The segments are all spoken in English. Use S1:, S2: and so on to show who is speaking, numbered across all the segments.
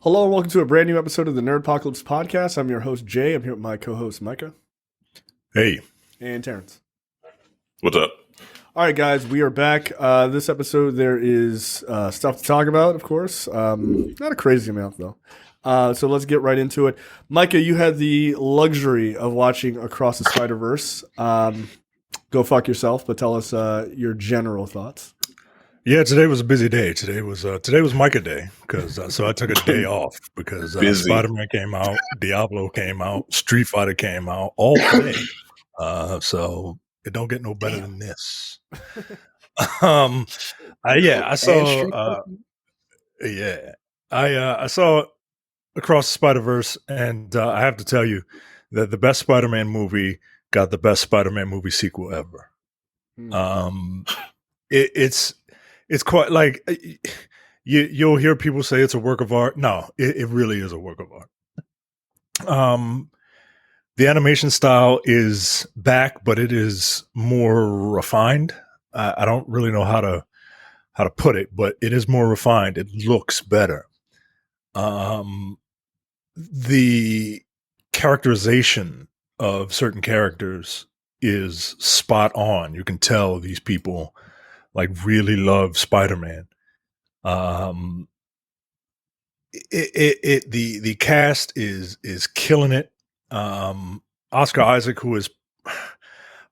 S1: Hello and welcome to a brand new episode of the Nerdpocalypse Podcast. I'm your host, Jay. I'm here with my co-host, Micah.
S2: Hey.
S1: And Terrence.
S2: What's up?
S1: All right, guys, we are back. This episode, there is stuff to talk about, of course. Not a crazy amount, though. So let's get right into it. Micah, you had the luxury of watching Across the Spider-Verse. Go fuck yourself, but tell us your general thoughts.
S2: Yeah, today was a busy day. Today was Micah Day because so I took a day off because Spider-Man came out, Diablo came out, Street Fighter came out all day. So it don't get no better than this. I saw Across the Spider-Verse, and I have to tell you that the best Spider-Man movie got the best Spider-Man movie sequel ever. It's quite like you'll hear people say it's a work of art. No, it really is a work of art. The animation style is back, but it is more refined. I don't really know how to put it, but it is more refined. It looks better. The characterization of certain characters is spot on. You can tell these people like really love Spider-Man. The cast is killing it. Oscar Isaac, who is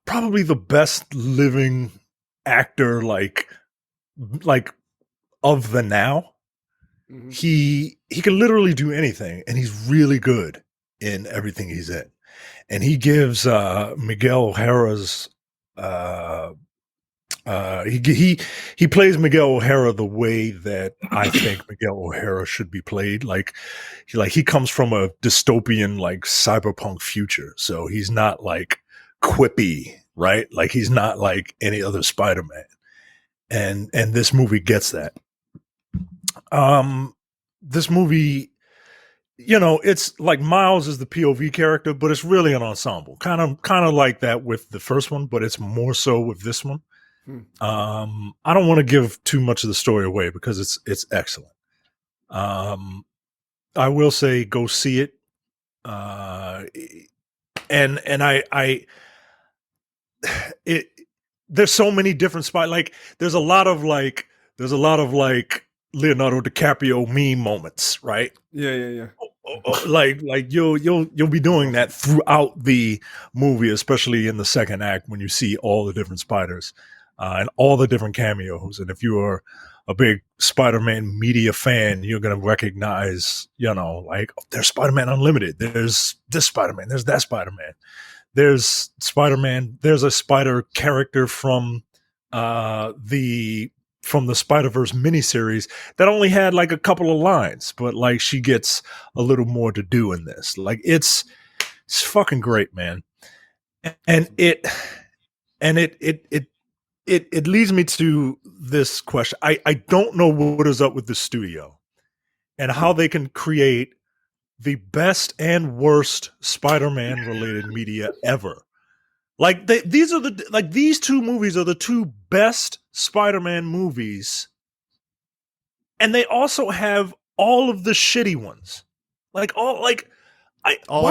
S2: probably the best living actor, like of the now. Mm-hmm. He can literally do anything, and he's really good in everything he's in. And he gives Miguel O'Hara's he plays Miguel O'Hara the way that I think Miguel O'Hara should be played. Like he comes from a dystopian, like cyberpunk future. So he's not like quippy, right? Like he's not like any other Spider-Man. And this movie gets that. This movie, you know, it's like Miles is the POV character, but it's really an ensemble. Kind of like that with the first one, but it's more so with this one. I don't want to give too much of the story away because it's excellent. I will say go see it. There's so many different spots. Like there's a lot of like Leonardo DiCaprio meme moments, right?
S1: Yeah.
S2: Like you'll be doing that throughout the movie, especially in the second act when you see all the different spiders. And all the different cameos. And if you are a big Spider-Man media fan, you're going to recognize, you know, like there's Spider-Man Unlimited. There's this Spider-Man. There's that Spider-Man. There's Spider-Man. There's a spider character from the Spider-Verse miniseries that only had like a couple of lines, but like she gets a little more to do in this. Like it's fucking great, man. And it leads me to this question. I don't know what is up with the studio and how they can create the best and worst Spider-Man related media ever. Like these two movies are the two best Spider-Man movies, and they also have all of the shitty ones. Why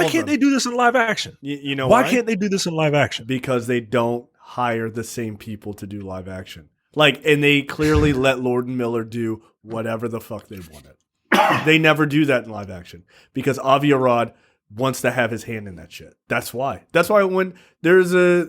S2: can't they do this in live action?
S1: You know
S2: why can't they do this in live action?
S1: Because they don't hire the same people to do live action. And they clearly let Lord and Miller do whatever the fuck they wanted. They never do that in live action because Avi Arad wants to have his hand in that shit. That's why. That's why when there's I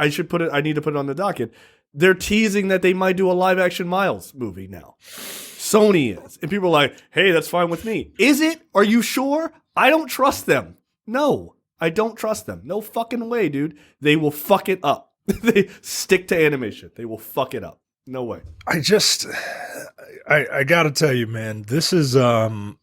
S1: need to put it on the docket. They're teasing that they might do a live action Miles movie now. Sony is. And people are like, hey, that's fine with me. Is it? Are you sure? I don't trust them. No, I don't trust them. No fucking way, dude. They will fuck it up. They stick to animation. They will fuck it up. No way.
S2: I gotta tell you, man, this is a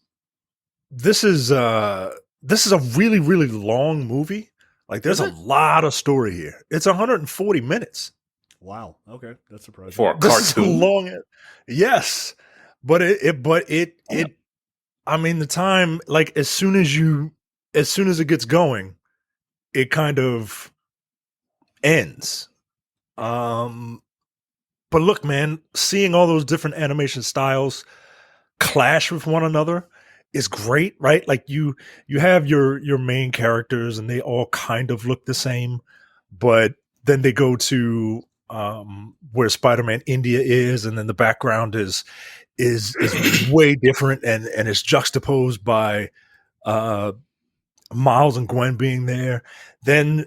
S2: really, really long movie. Like there's a lot of story here. It's 140 minutes.
S1: Wow. Okay. That's surprising.
S2: For a cartoon. Long. Yes. But I mean the time, like as soon as it gets going, it kind of ends. But look, man, seeing all those different animation styles clash with one another is great, right? Like you have your main characters and they all kind of look the same, but then they go to where Spider-Man India is, and then the background is way different, and it's juxtaposed by Miles and Gwen being there. Then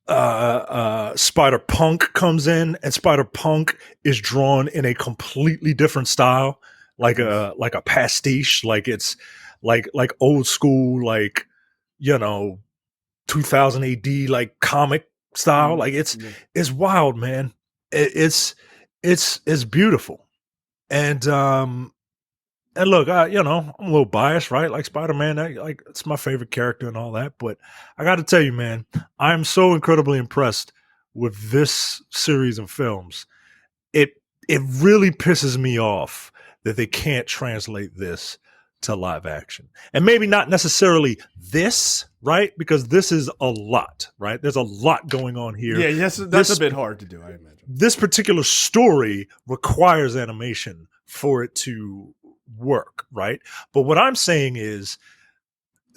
S2: Spider-Punk comes in, and Spider-Punk is drawn in a completely different style, like a pastiche, like it's like old school, like 2000 AD, like comic style. Like it's wild, man. It's beautiful. And look, I'm a little biased, right? Like Spider-Man, like it's my favorite character and all that. But I got to tell you, man, I'm so incredibly impressed with this series of films. It really pisses me off that they can't translate this to live action. And maybe not necessarily this, right? Because this is a lot, right? There's a lot going on here.
S1: Yeah, yes, that's a bit hard to do, I imagine.
S2: This particular story requires animation for it to work, right? But what I'm saying is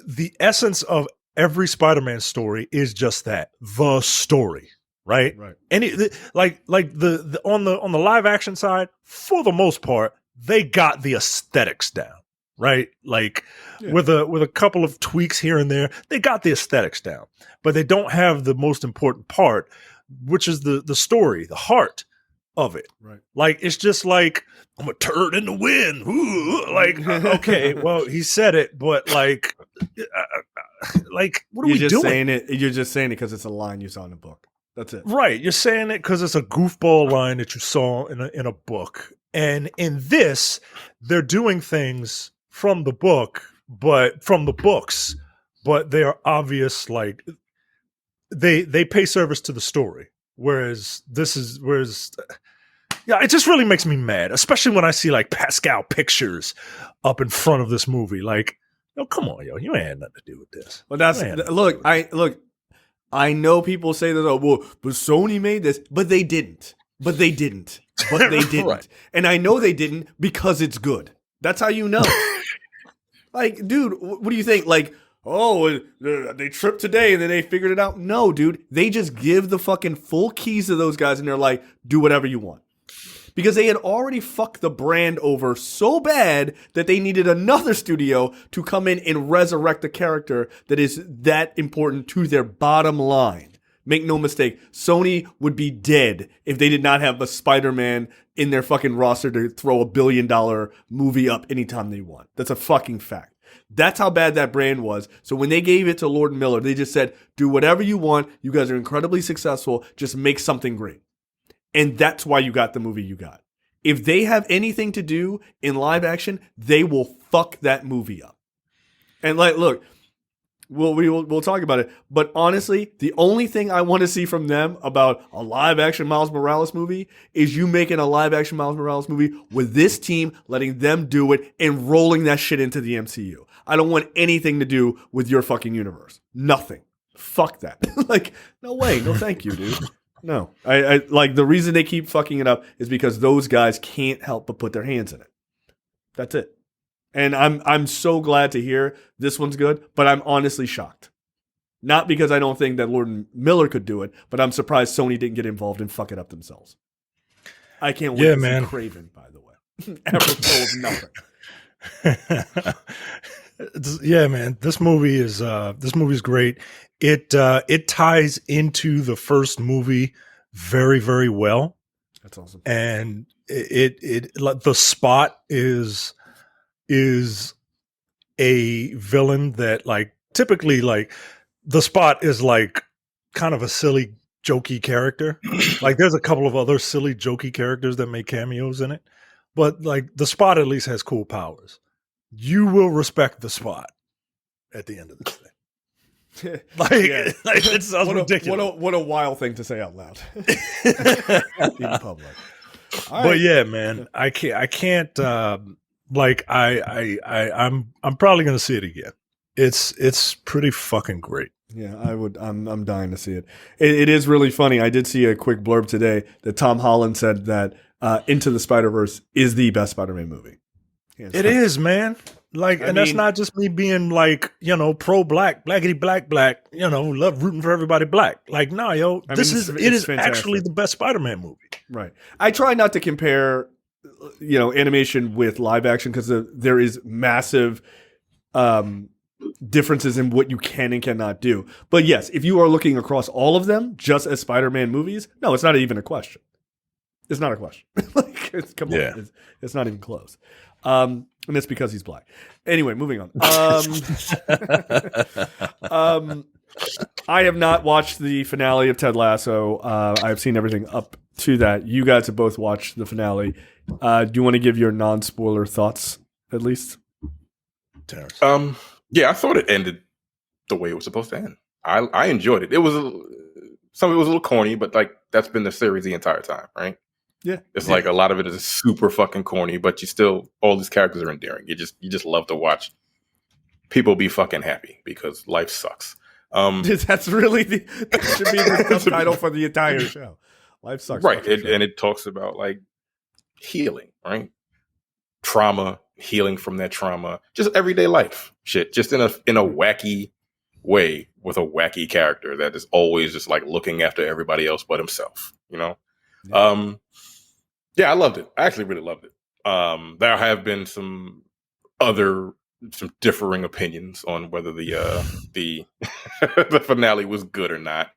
S2: the essence of every Spider-Man story is just that, the story, right? Any like the on the live action side, for the most part, they got the aesthetics down, right? Like with a couple of tweaks here and there, they got the aesthetics down, but they don't have the most important part, which is the story, the heart of it. Right. Like it's just like, I'm a turd in the wind. Ooh, like, okay, well, he said it, but like what are we doing?
S1: You're just saying it because it's a line you saw in a book. That's it.
S2: Right. You're saying it because it's a goofball line that you saw in a book. And in this, they're doing things from the book, but from the books, but they are obvious, like they pay service to the story. Whereas yeah, it just really makes me mad, especially when I see like Pascal Pictures up in front of this movie. Like, come on, you ain't had nothing to do with this.
S1: Well, I know people say that, but Sony made this, but they didn't. Right. And I know they didn't because it's good. That's how you know. Like, dude, what do you think? Like, they tripped today and then they figured it out. No, dude, they just give the fucking full keys to those guys and they're like, do whatever you want. Because they had already fucked the brand over so bad that they needed another studio to come in and resurrect a character that is that important to their bottom line. Make no mistake, Sony would be dead if they did not have a Spider-Man in their fucking roster to throw $1 billion movie up anytime they want. That's a fucking fact. That's how bad that brand was. So when they gave it to Lord & Miller, they just said, do whatever you want. You guys are incredibly successful. Just make something great. And that's why you got the movie you got. If they have anything to do in live action, they will fuck that movie up. And like, look, we'll talk about it. But honestly, the only thing I want to see from them about a live action Miles Morales movie is you making a live action Miles Morales movie with this team, letting them do it and rolling that shit into the MCU. I don't want anything to do with your fucking universe. Nothing. Fuck that. Like, no way. No thank you, dude. No. I like the reason they keep fucking it up is because those guys can't help but put their hands in it. That's it. And I'm so glad to hear this one's good, but I'm honestly shocked. Not because I don't think that Lord & Miller could do it, but I'm surprised Sony didn't get involved and fuck it up themselves. I can't wait to see Craven, by the way. Ever told nothing.
S2: Yeah, man. This movie is great. It ties into the first movie very, very well.
S1: That's awesome.
S2: And it the Spot is a villain that, like, typically, like, the Spot is like kind of a silly, jokey character. Like, there's a couple of other silly, jokey characters that make cameos in it, but like the Spot at least has cool powers. You will respect the Spot at the end of this thing. Like it sounds ridiculous.
S1: What a wild thing to say out loud in public.
S2: But yeah, man, I can't. Like I'm probably gonna see it again. It's pretty fucking great.
S1: Yeah, I'm dying to see it. It is really funny. I did see a quick blurb today that Tom Holland said that Into the Spider-Verse is the best Spider-Man movie.
S2: It is, man. Like, and that's not just me being like, pro black, blackity black, love rooting for everybody black. Like, nah, yo, it is fantastic. Actually the best Spider-Man movie.
S1: Right. I try not to compare, animation with live action because there is massive differences in what you can and cannot do. But yes, if you are looking across all of them just as Spider-Man movies, no, it's not even a question. It's not a question. Come on. It's not even close. And it's because he's black. Anyway, moving on. I have not watched the finale of Ted Lasso. I've seen everything up to that. You guys have both watched the finale. Do you want to give your non-spoiler thoughts, at least?
S3: Yeah, I thought it ended the way it was supposed to end. I enjoyed it. It was some of it was a little corny, but like that's been the series the entire time, right?
S1: Yeah,
S3: it's like a lot of it is super fucking corny, but all these characters are endearing. You just love to watch people be fucking happy because life sucks.
S1: That's really that should be the subtitle for the entire show. Life sucks,
S3: right? And it talks about like healing, right? Trauma, healing from that trauma, just everyday life shit, just in a wacky way with a wacky character that is always just like looking after everybody else but himself, Yeah. Yeah, I loved it. I actually really loved it. There have been some differing opinions on whether the finale was good or not.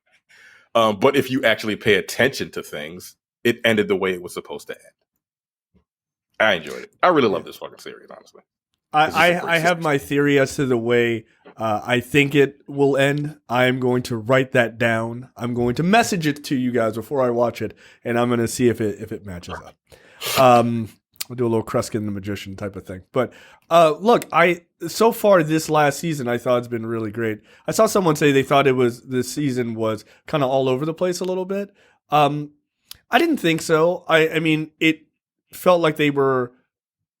S3: But if you actually pay attention to things, it ended the way it was supposed to end. I enjoyed it. I really love this fucking series, honestly.
S1: I have my theory as to the way I think it will end. I am going to write that down. I'm going to message it to you guys before I watch it, and I'm going to see if it matches up. We'll do a little Kreskin the Magician type of thing. But look, so far this last season, I thought it's been really great. I saw someone say they thought this season was kind of all over the place a little bit. I didn't think so. I mean, it felt like they were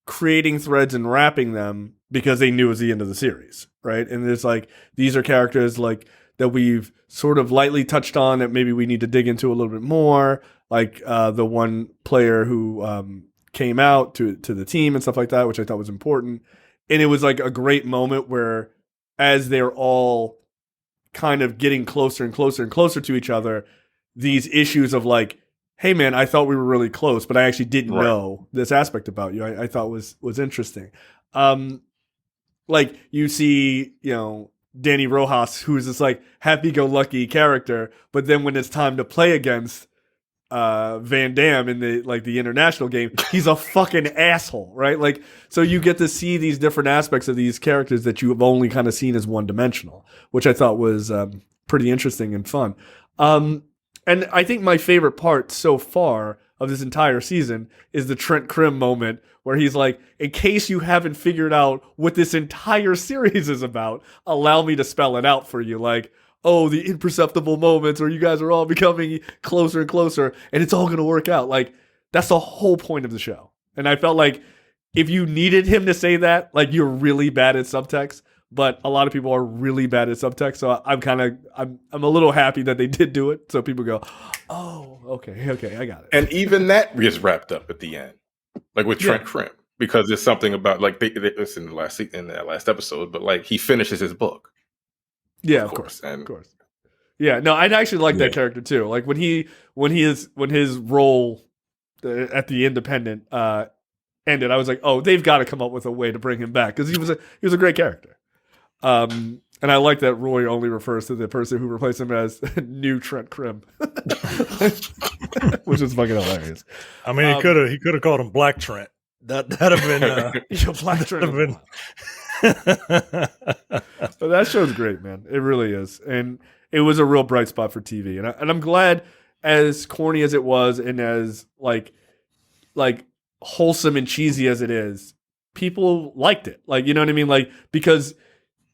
S1: creating threads and wrapping them because they knew it was the end of the series, right? And there's like, these are characters like that we've sort of lightly touched on that maybe we need to dig into a little bit more, like the one player who came out to the team and stuff like that, which I thought was important. And it was like a great moment where as they're all kind of getting closer and closer and closer to each other, these issues of like, hey man, I thought we were really close, but I actually didn't know this aspect about you. I thought was interesting. Like you see, Danny Rojas, who's this like happy-go-lucky character, but then when it's time to play against Van Damme in the international game, he's a fucking asshole, right? Like, so you get to see these different aspects of these characters that you have only kind of seen as one-dimensional, which I thought was pretty interesting and fun. And I think my favorite part so far of this entire season is the Trent Krim moment where he's like, in case you haven't figured out what this entire series is about, allow me to spell it out for you. Like, oh, the imperceptible moments where you guys are all becoming closer and closer and it's all going to work out. Like, that's the whole point of the show. And I felt like if you needed him to say that, like, you're really bad at subtext. But a lot of people are really bad at subtext, so I'm a little happy that they did do it. So people go, oh, okay, I got it.
S3: And even that is wrapped up at the end, like with Trent Krim, because there's something about like it's in that last episode, but like he finishes his book.
S1: Yeah, of course. Yeah, no, I'd actually like that character too. Like when his role at the Independent ended, I was like, oh, they've got to come up with a way to bring him back because he was a great character. And I like that Roy only refers to the person who replaced him as new Trent Krim, which is fucking hilarious.
S2: I mean, he could have called him Black Trent. That'd have been
S1: Black Trent. But that show's great, man. It really is, and it was a real bright spot for TV. And I'm glad, as corny as it was, and as like wholesome and cheesy as it is, people liked it. Like, you know what I mean? Like, because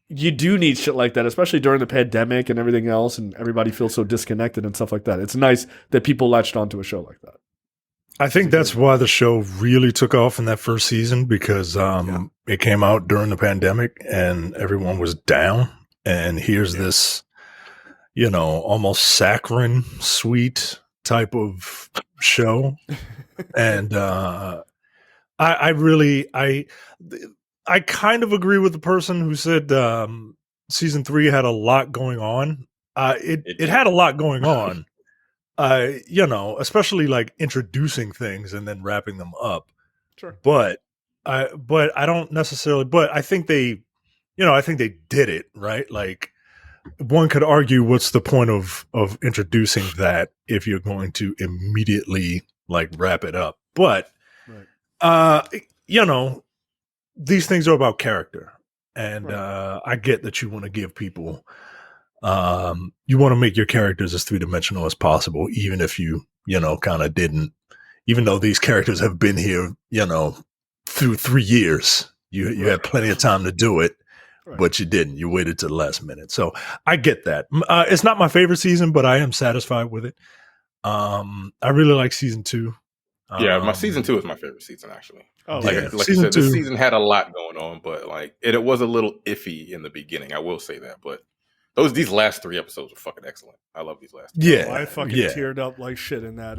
S1: you do need shit like that, especially during the pandemic and everything else, and everybody feels so disconnected and stuff like that. It's nice that people latched onto a show like that.
S2: I think that's why the show really took off in that first season, because it came out during the pandemic and everyone was down. And here's this, almost saccharine, sweet type of show. And I kind of agree with the person who said season 3 had a lot going on. It had a lot going on. Especially like introducing things and then wrapping them up.
S1: Sure.
S2: But I don't necessarily. But I think they did it right. Like one could argue, what's the point of introducing that if you're going to immediately like wrap it up? But these things are about character, and I get that you want to give people. You want to make your characters as 3-dimensional as possible, even if you kind of didn't, even though these characters have been here, through 3 years, you had plenty of time to do it, but you didn't. You waited to the last minute. So I get that. It's not my favorite season, but I am satisfied with it. I really like season 2.
S3: Yeah, my season 2 is my favorite season, actually.
S1: Oh,
S3: like you said, this season had a lot going on, but like it was a little iffy in the beginning. I will say that, but these last 3 episodes were fucking excellent. I love these last 3.
S1: I fucking teared up like shit in that.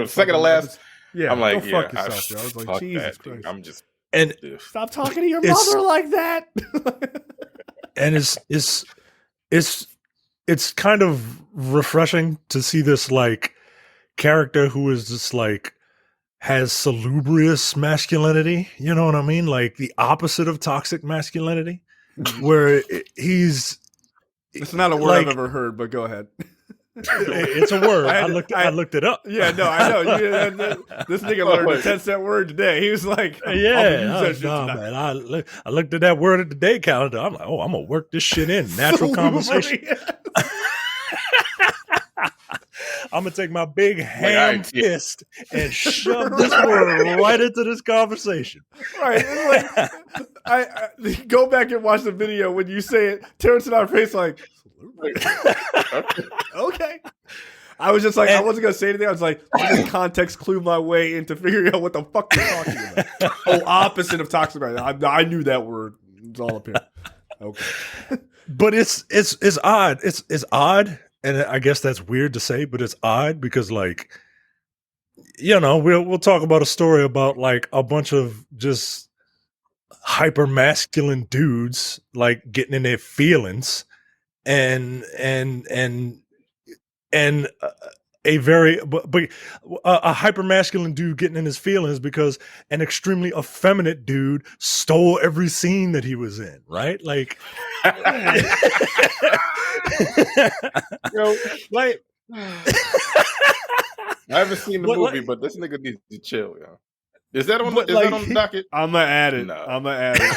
S3: Second to last.
S1: Yeah,
S3: I'm like,
S1: fuck yourself, bro. I was like, Jesus Christ.
S3: I'm just
S1: stop talking to your mother like that.
S2: And it's kind of refreshing to see this like character who is just like has salubrious masculinity. You know what I mean? Like the opposite of toxic masculinity, where he's.
S1: It's not a word I've ever heard, but go ahead.
S2: It's a word. I looked it up.
S1: Yeah, no, I know. This nigga learned a 10-cent word today. He was like,
S2: man. I looked at that word at the day calendar. I'm like, I'm gonna work this shit in. Natural conversation. I'm gonna take my big ham fist and shove this word right into this conversation.
S1: Right. It's like, I go back and watch the video when you say it. Terrence and I face like, okay. I was just like, I wasn't gonna say anything. I was like, I just context clue my way into figuring out what the fuck you're talking about. Opposite of toxic. I knew that word. It's all up here. Okay.
S2: But it's odd. It's odd. And I guess that's weird to say, but it's odd because, like, we'll talk about a story about like a bunch of just hyper masculine dudes like getting in their feelings, and a very but a hyper masculine dude getting in his feelings because an extremely effeminate dude stole every scene that he was in, right? Like.
S3: Like I haven't seen the movie, but this nigga needs to chill, yo. Is that on the docket?
S1: I'm gonna add it.
S3: No.
S1: I'm gonna add it.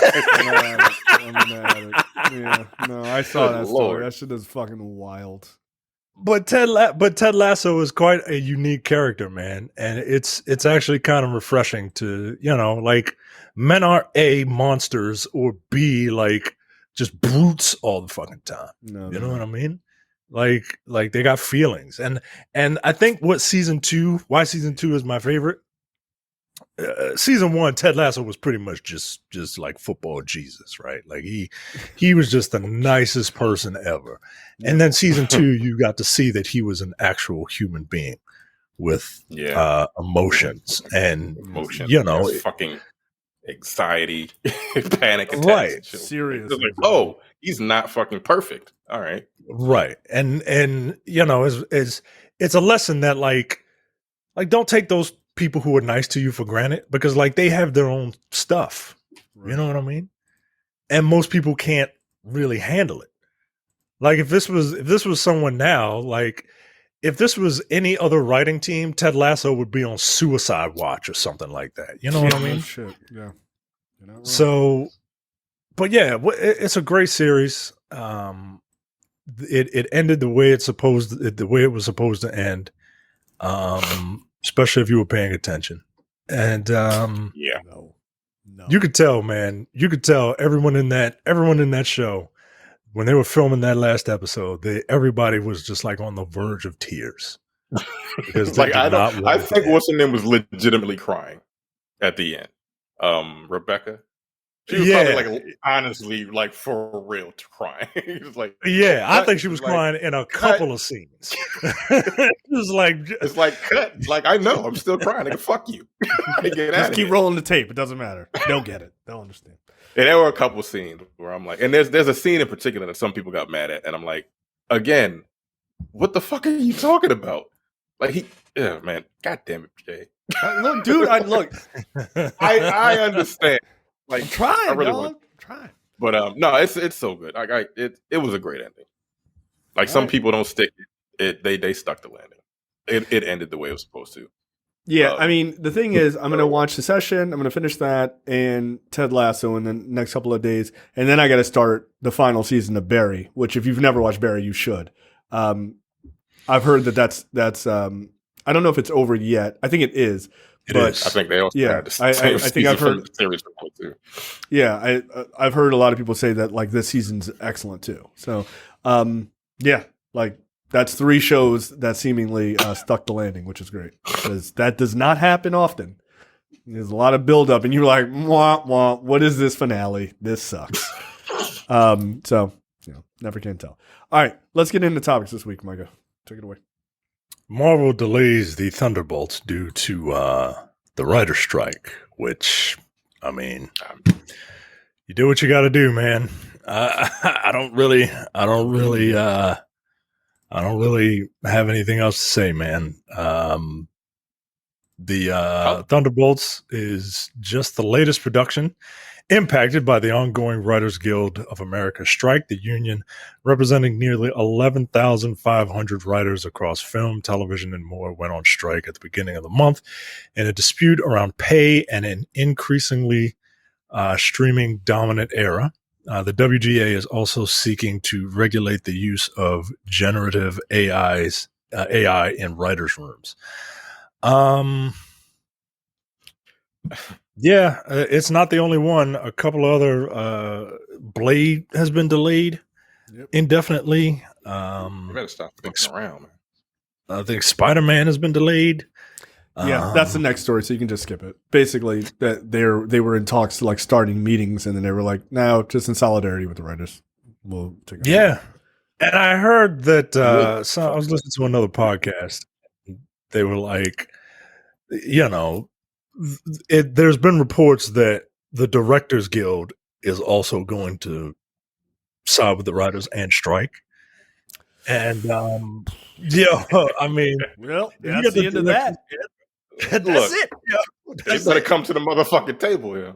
S1: Yeah, no, I saw that story. That shit is fucking wild.
S2: But Ted Lasso is quite a unique character, man, and it's actually kind of refreshing to like men are A, monsters, or B, like just brutes all the fucking time. No, you know what I mean? Like they got feelings, and I think why season 2 is my favorite. Season 1, Ted Lasso was pretty much just like football Jesus, right? Like he was just the nicest person ever. And then season 2, you got to see that he was an actual human being with emotions and
S3: fucking anxiety, panic attacks,
S2: right?
S1: Seriously,
S3: like, he's not fucking perfect. All right,
S2: right, and it's a lesson that like don't take those people who are nice to you for granted, because like they have their own stuff. Right. You know what I mean? And most people can't really handle it. Like if this was someone now, like if this was any other writing team, Ted Lasso would be on suicide watch or something like that. You know what I mean?
S1: Shit. Yeah.
S2: So, but yeah, it's a great series. It ended the way it was supposed to end. Especially if you were paying attention. And you could tell, man. You could tell everyone in that show, when they were filming that last episode, everybody was just like on the verge of tears. Because
S3: like I think what's her name was legitimately crying at the end. Rebecca. She was probably like honestly, like for real crying. It's like,
S2: I think she was crying in a couple of scenes.
S1: It's
S3: like cut. Like I know, I'm still crying. Like fuck you.
S1: Just keep rolling the tape. It doesn't matter. They'll get it. They'll understand.
S3: And there were a couple of scenes where I'm like, and there's a scene in particular that some people got mad at, and I'm like, again, what the fuck are you talking about? Like man, god damn it, Jay.
S1: Look, dude, I
S3: understand. Like
S1: I'm trying,
S3: I really
S1: dog.
S3: want,
S1: I'm trying.
S3: But no, it's so good. Like it was a great ending. Like some people don't stick it. They stuck the landing. It ended the way it was supposed to.
S1: Yeah, I mean, the thing is, I'm going to watch Succession. I'm going to finish that and Ted Lasso in the next couple of days. And then I got to start the final season of Barry, which if you've never watched Barry, you should. I've heard that's I don't know if it's over yet. I think it is.
S2: It is.
S3: I think they also had
S1: I think I've heard
S3: the series too.
S1: Yeah, I've heard a lot of people say that like this season's excellent too. So, yeah, like that's 3 shows that seemingly stuck the landing, which is great because that does not happen often. There's a lot of buildup, and you're like, wah, wah, what is this finale? This sucks. So, never can tell. All right, let's get into topics this week, Micah. Take it away.
S2: Marvel delays the Thunderbolts due to the writer's strike, which, I mean, you do what you got to do, man. I don't really have anything else to say, man. The Thunderbolts is just the latest production impacted by the ongoing Writers Guild of America strike. The union, representing nearly 11,500 writers across film, television, and more, went on strike at the beginning of the month in a dispute around pay and an increasingly streaming dominant era. The WGA is also seeking to regulate the use of generative AI in writers' rooms. Yeah, it's not the only one. A couple other Blade has been delayed indefinitely.
S3: You better stop fucking around, man.
S2: I think Spider-Man has been delayed.
S1: Yeah, that's the next story, so you can just skip it. Basically, that they were in talks like starting meetings, and then they were like, "No, just in solidarity with the writers, we'll take it."
S2: Yeah, and I heard that. I was listening to another podcast. They were like, there's been reports that the Directors Guild is also going to side with the writers and strike. And I mean,
S1: well, that's the end of that.
S2: That's
S3: Look,
S2: it.
S3: You better come to the motherfucking table, yeah.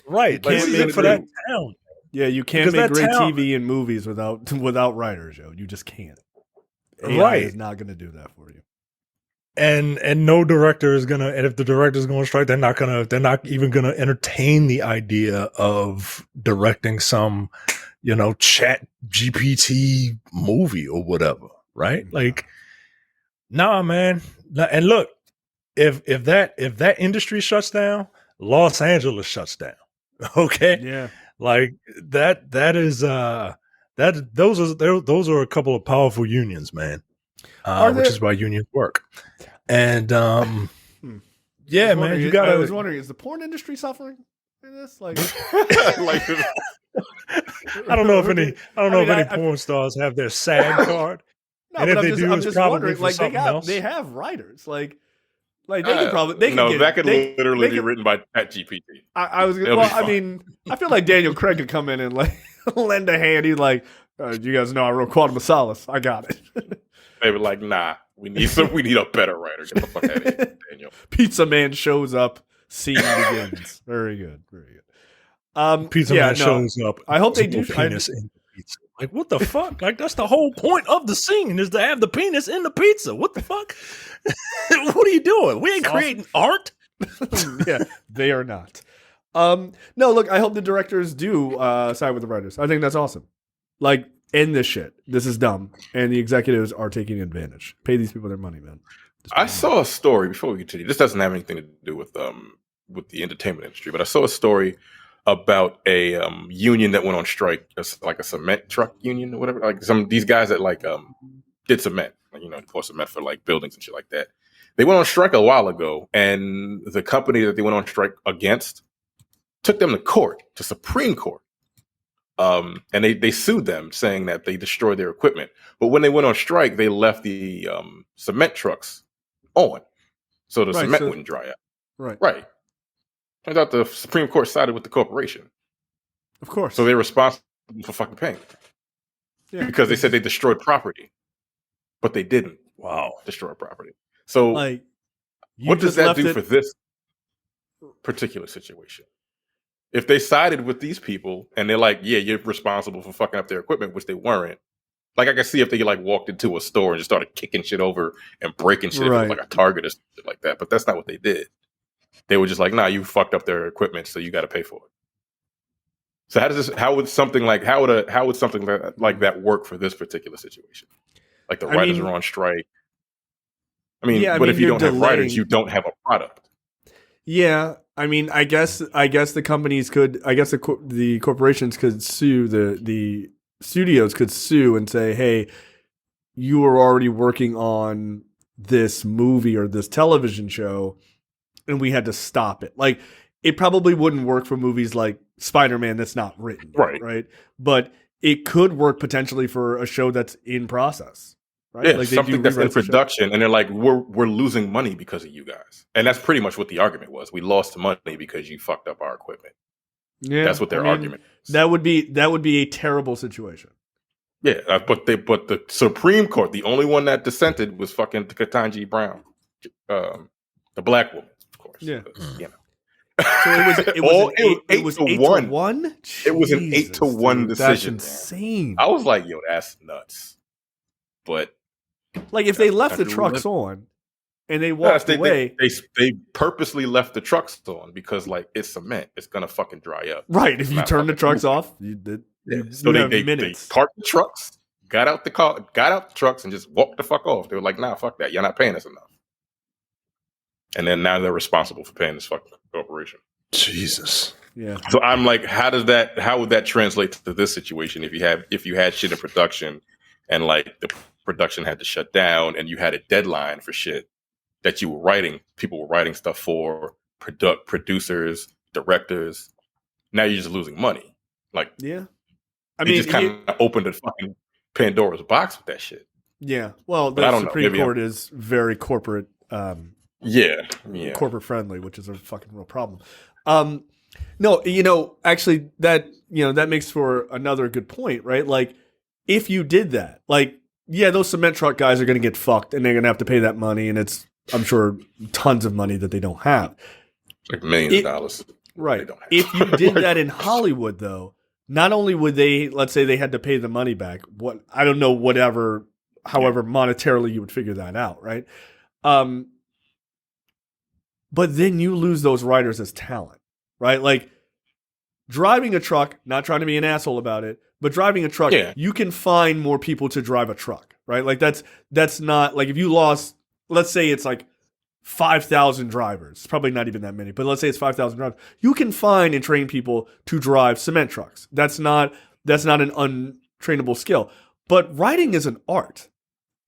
S2: Right.
S3: Like,
S2: Can't make for that town.
S1: Yeah, you can't make great TV and movies without writers, yo. You just can't. AI is not going to do that for you.
S2: And no director is gonna. And if the director is going to strike, they're not even gonna entertain the idea of directing some, Chat GPT movie or whatever. Right? Like, nah, man. And look, if that industry shuts down, Los Angeles shuts down. Okay.
S1: Yeah.
S2: Like that is those are a couple of powerful unions, man. Which is why unions work. And yeah, man, you gotta.
S1: I was wondering, is the porn industry suffering in this? Like,
S2: I don't know if any porn stars have their SAG card.
S1: No, and if they do, it's probably for something else. They have writers, like they could probably
S3: that could literally be written by ChatGPT.
S1: I was I mean, I feel like Daniel Craig could come in and like lend a hand. He's like, you guys know I wrote Quantum of Solace. I got it.
S3: They were like, nah, we need a better writer. Get the fuck out of here, Daniel.
S1: Pizza Man shows up, scene begins. Very good, very good.
S2: Pizza Man shows up.
S1: I hope they do.
S2: Penis in the pizza. Like, what the fuck? Like, that's the whole point of the scene is to have the penis in the pizza. What the fuck? What are you doing? We ain't creating art.
S1: Yeah, they are not. No, look, I hope the directors do side with the writers. I think that's awesome. Like, end this shit. This is dumb. And the executives are taking advantage. Pay these people their money, man.
S3: I saw a story before we continue. This doesn't have anything to do with the entertainment industry, but I saw a story about a union that went on strike, like a cement truck union or whatever. Like these guys that like did cement, like, pour cement for like buildings and shit like that. They went on strike a while ago, and the company that they went on strike against took them to court, to Supreme Court. And they sued them, saying that they destroyed their equipment. But when they went on strike, they left the cement trucks on, so the cement wouldn't dry up. Right. Turns out the Supreme Court sided with the corporation.
S1: Of course.
S3: So they're responsible for fucking paying. Yeah. Because they said they destroyed property, but they didn't.
S2: Wow.
S3: Destroy property. So what does that do for this particular situation? If they sided with these people and they're like, yeah, you're responsible for fucking up their equipment, which they weren't. Like, I can see if they like walked into a store and just started kicking shit over and breaking shit, if it was like a Target or something like that. But that's not what they did. They were just like, nah, you fucked up their equipment, so you got to pay for it. So how would something like that work for this particular situation? Like the writers are on strike. But if you don't have writers, you don't have a product.
S1: Yeah, I guess the companies could. I guess the corporations could sue the studios could sue and say, hey, you were already working on this movie or this television show, and we had to stop it. Like, it probably wouldn't work for movies like Spider-Man that's not written, right? But it could work potentially for a show that's in process. Right?
S3: Yeah, like something that's in production, and they're like, we're losing money because of you guys, and that's pretty much what the argument was. We lost money because you fucked up our equipment. Yeah, that's what their argument is.
S1: That would be a terrible situation.
S3: Yeah, but the Supreme Court, the only one that dissented was fucking Ketanji Brown, the black woman, of course. Yeah, you know.
S1: So it was 8-1.
S3: It was an 8-1 decision.
S1: That's insane.
S3: I was like, yo, that's nuts. But
S1: like, if they left the trucks on and they walked away,
S3: they purposely left the trucks on because like it's cement, it's gonna fucking dry up.
S1: Right. If you turn the trucks off, you did.
S3: So they parked the trucks, got out the trucks, and just walked the fuck off. They were like, nah, fuck that. You're not paying us enough. And then now they're responsible for paying this fucking corporation.
S2: Jesus.
S1: Yeah.
S3: So I'm like, how would that translate to this situation if you had shit in production and like the production had to shut down and you had a deadline for shit that you were writing, people were writing stuff for, producers, directors. Now you're just losing money. Like, yeah. It just kind of opened a fucking Pandora's box with that shit.
S1: Yeah. Well, the Supreme Court is very corporate. Corporate friendly, which is a fucking real problem. No, actually that makes for another good point, right? Like, if you did that, like, yeah, those cement truck guys are going to get fucked and they're going to have to pay that money. And it's, I'm sure, tons of money that they don't have.
S3: Like millions of dollars.
S1: Right. If you did that in Hollywood, though, not only would they, let's say they had to pay the money back, however monetarily you would figure that out, right? But then you lose those writers as talent, right? Like, driving a truck, not trying to be an asshole about it, but driving a truck, you can find more people to drive a truck, right? Like, that's not, like, if you lost, let's say it's like 5,000 drivers, probably not even that many, but let's say it's 5,000 drivers, you can find and train people to drive cement trucks. That's not an untrainable skill. But writing is an art,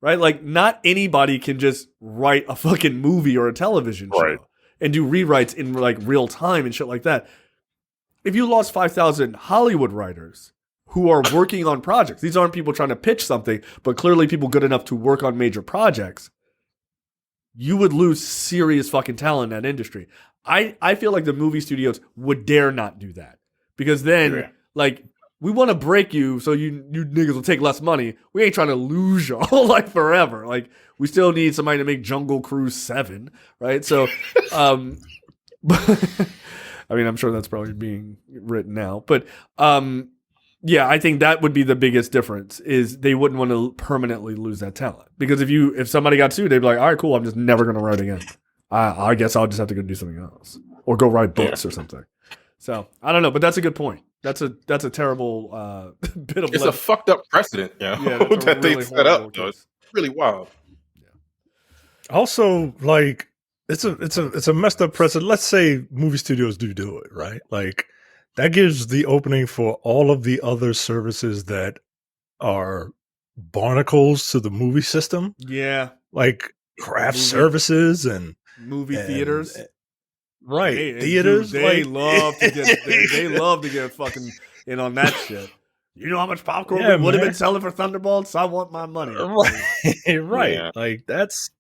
S1: right? Like, not anybody can just write a fucking movie or a television show and do rewrites in like real time and shit like that. If you lost 5,000 Hollywood writers who are working on projects, these aren't people trying to pitch something, but clearly people good enough to work on major projects, you would lose serious fucking talent in that industry. I feel like the movie studios would dare not do that, because then like, we want to break you so you niggas will take less money. We ain't trying to lose y'all like forever. Like, we still need somebody to make Jungle Cruise 7, right? So, I mean, I'm sure that's probably being written now, but yeah, I think that would be the biggest difference, is they wouldn't want to permanently lose that talent. Because if somebody got sued, they'd be like, all right, cool, I'm just never going to write again. I guess I'll just have to go do something else or go write books or something. So I don't know, but that's a good point. That's a terrible bit of.
S3: It's a fucked up precedent, that they set up. Though. It's really wild.
S2: Yeah. Also, like, it's a messed up precedent. Let's say movie studios do it, right? Like, that gives the opening for all of the other services that are barnacles to the movie system.
S1: Yeah,
S2: like craft services and
S1: movie theaters.
S2: right.
S1: Hey,
S2: Theaters,
S1: dude, they
S2: like,
S1: love to get they love to get fucking in on that shit. You know how much popcorn
S2: Yeah,
S1: we would have
S2: man.
S1: been selling for Thunderbolts? I want my money.
S2: right.
S3: Yeah.
S2: Like that's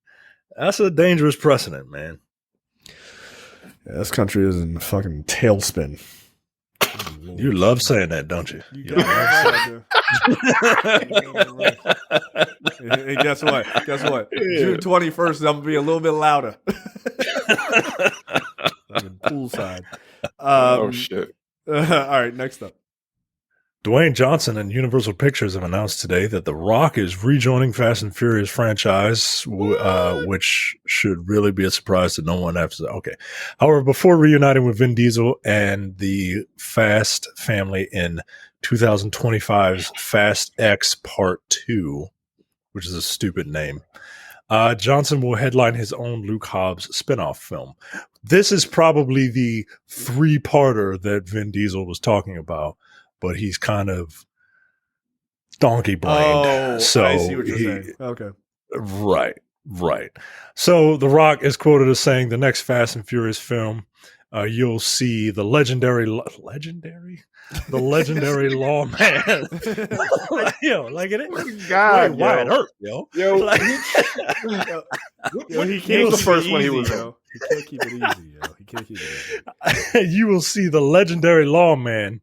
S2: a dangerous precedent, man.
S1: Yeah, this country is in a fucking tailspin.
S2: You love saying that, don't you?
S1: You
S2: You
S1: got
S2: love
S1: it. And guess what? Guess what? June 21st, I'm gonna be a little bit louder. Poolside.
S3: Oh shit!
S1: All right, next up.
S2: Dwayne Johnson and Universal Pictures have announced today that The Rock is rejoining Fast and Furious franchise, which should really be a surprise to no one after that. Okay. However, before reuniting with Vin Diesel and the Fast family in 2025's Fast X Part 2, which is a stupid name, Johnson will headline his own Luke Hobbs spinoff film. This is probably the 3-parter that Vin Diesel was talking about, but he's kind of donkey brained.
S1: Oh,
S2: so
S1: I see what you're saying. Okay.
S2: Right. So The Rock is quoted as saying the next Fast and Furious film, you'll see the legendary lawman. Yo, like it.
S3: God,
S2: Why it hurt, yo. Like,
S1: Yo, he can't
S3: the
S1: keep
S3: first
S1: it
S3: one he
S1: easy,
S3: was in.
S1: yo. He can't keep it easy, yo. He can't keep it easy.
S2: you will see the legendary lawman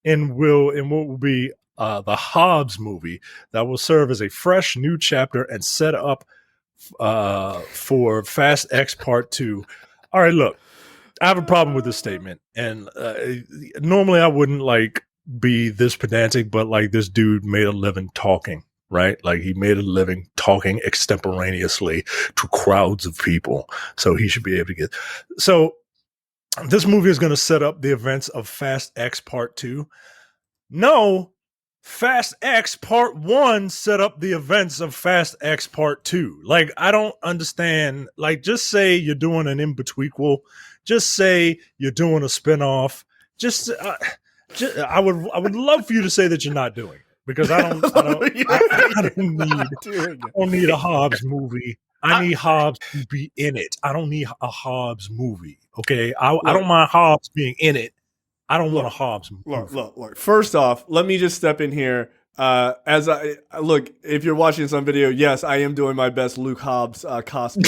S2: in what will be the Hobbs movie that will serve as a fresh new chapter and set up for Fast X Part 2. All right, look, I have a problem with this statement, and normally I wouldn't like be this pedantic, but like this dude made a living talking, right? Like he made a living talking extemporaneously to crowds of people, so he should be able to get. So this movie is going to set up the events of Fast X Part 2. No, Fast X Part 1 set up the events of Fast X Part 2. Like, I don't understand. Like, just say you're doing an in-betweequel. Just say you're doing a spinoff. I would love for you to say that you're not doing it, because I don't need a Hobbs movie. I need Hobbs to be in it. I don't need a Hobbs movie. Okay, I don't mind Hobbs being in it. I don't want a Hobbs movie.
S1: Look. First off, let me just step in here. As I look, if you're watching some video, yes, I am doing my best Luke Hobbs cosplay.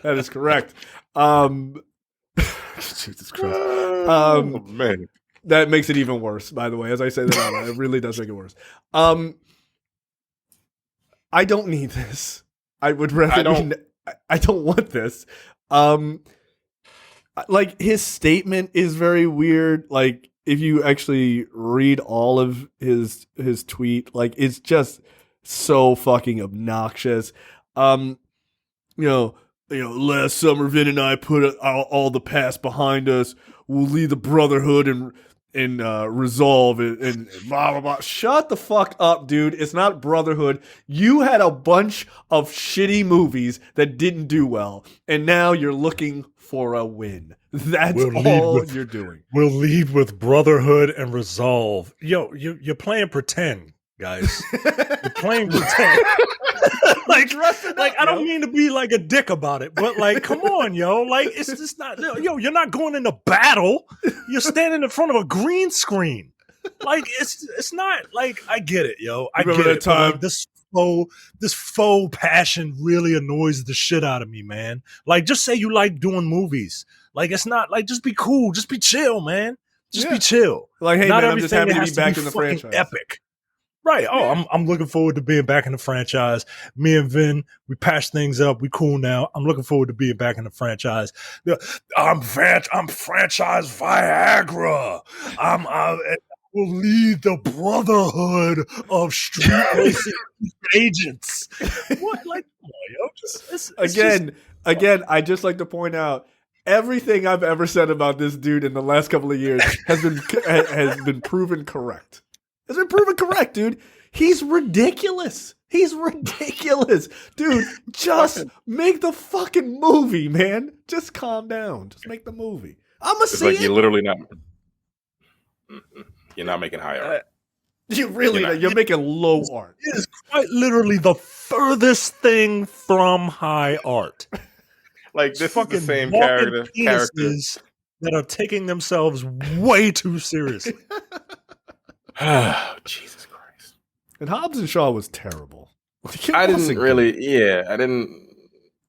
S1: That is correct. Jesus Christ.
S3: Man,
S1: that makes it even worse. By the way, as I say that out loud, it really does make it worse. I don't need this. I would rather. I don't want this. Like, his statement is very weird. Like, if you actually read all of his tweet, like, it's just so fucking obnoxious. Last summer, Vin and I put all the past behind us. We'll lead the brotherhood and resolve and blah blah blah. Shut the fuck up, dude. It's not brotherhood. You had a bunch of shitty movies that didn't do well, and now you're looking for a win. That's all you're doing.
S2: We'll lead with brotherhood and resolve. Yo, you're playing pretend, guys. You're playing pretend. I don't mean to be like a dick about it, but like, come on, yo. Like, it's just not, yo, you're not going into battle. You're standing in front of a green screen. Like, it's not like, I get it, yo. I
S1: Remember
S2: get
S1: that
S2: it.
S1: time?
S2: Like, this faux passion really annoys the shit out of me, man. Like, just say you like doing movies. Like, it's not like, just be cool, just be chill, man. Just be chill.
S1: Like, hey,
S2: not
S1: man, I'm just happy to be
S2: has
S1: back in the
S2: fucking
S1: franchise.
S2: Epic. Right. Oh, I'm looking forward to being back in the franchise. Me and Vin, we patched things up. We cool now. I'm looking forward to being back in the franchise. I'm franchise Viagra. I will lead the brotherhood of street racing agents. What? Like, yo,
S1: Again, I just like to point out, everything I've ever said about this dude in the last couple of years has been proven correct. It's been proven correct, dude. He's ridiculous. Dude, just make the fucking movie, man. Just calm down. Just make the movie. I'm going to see
S3: like
S1: it.
S3: You're not making high art.
S1: You're making low art.
S2: It is quite literally the furthest thing from high art.
S3: Like this is the
S2: fucking
S3: same
S2: walking
S3: character.
S2: penises that are taking themselves way too seriously.
S3: Oh, Jesus Christ!
S1: And Hobbs and Shaw was terrible.
S3: I didn't really. Yeah, I didn't.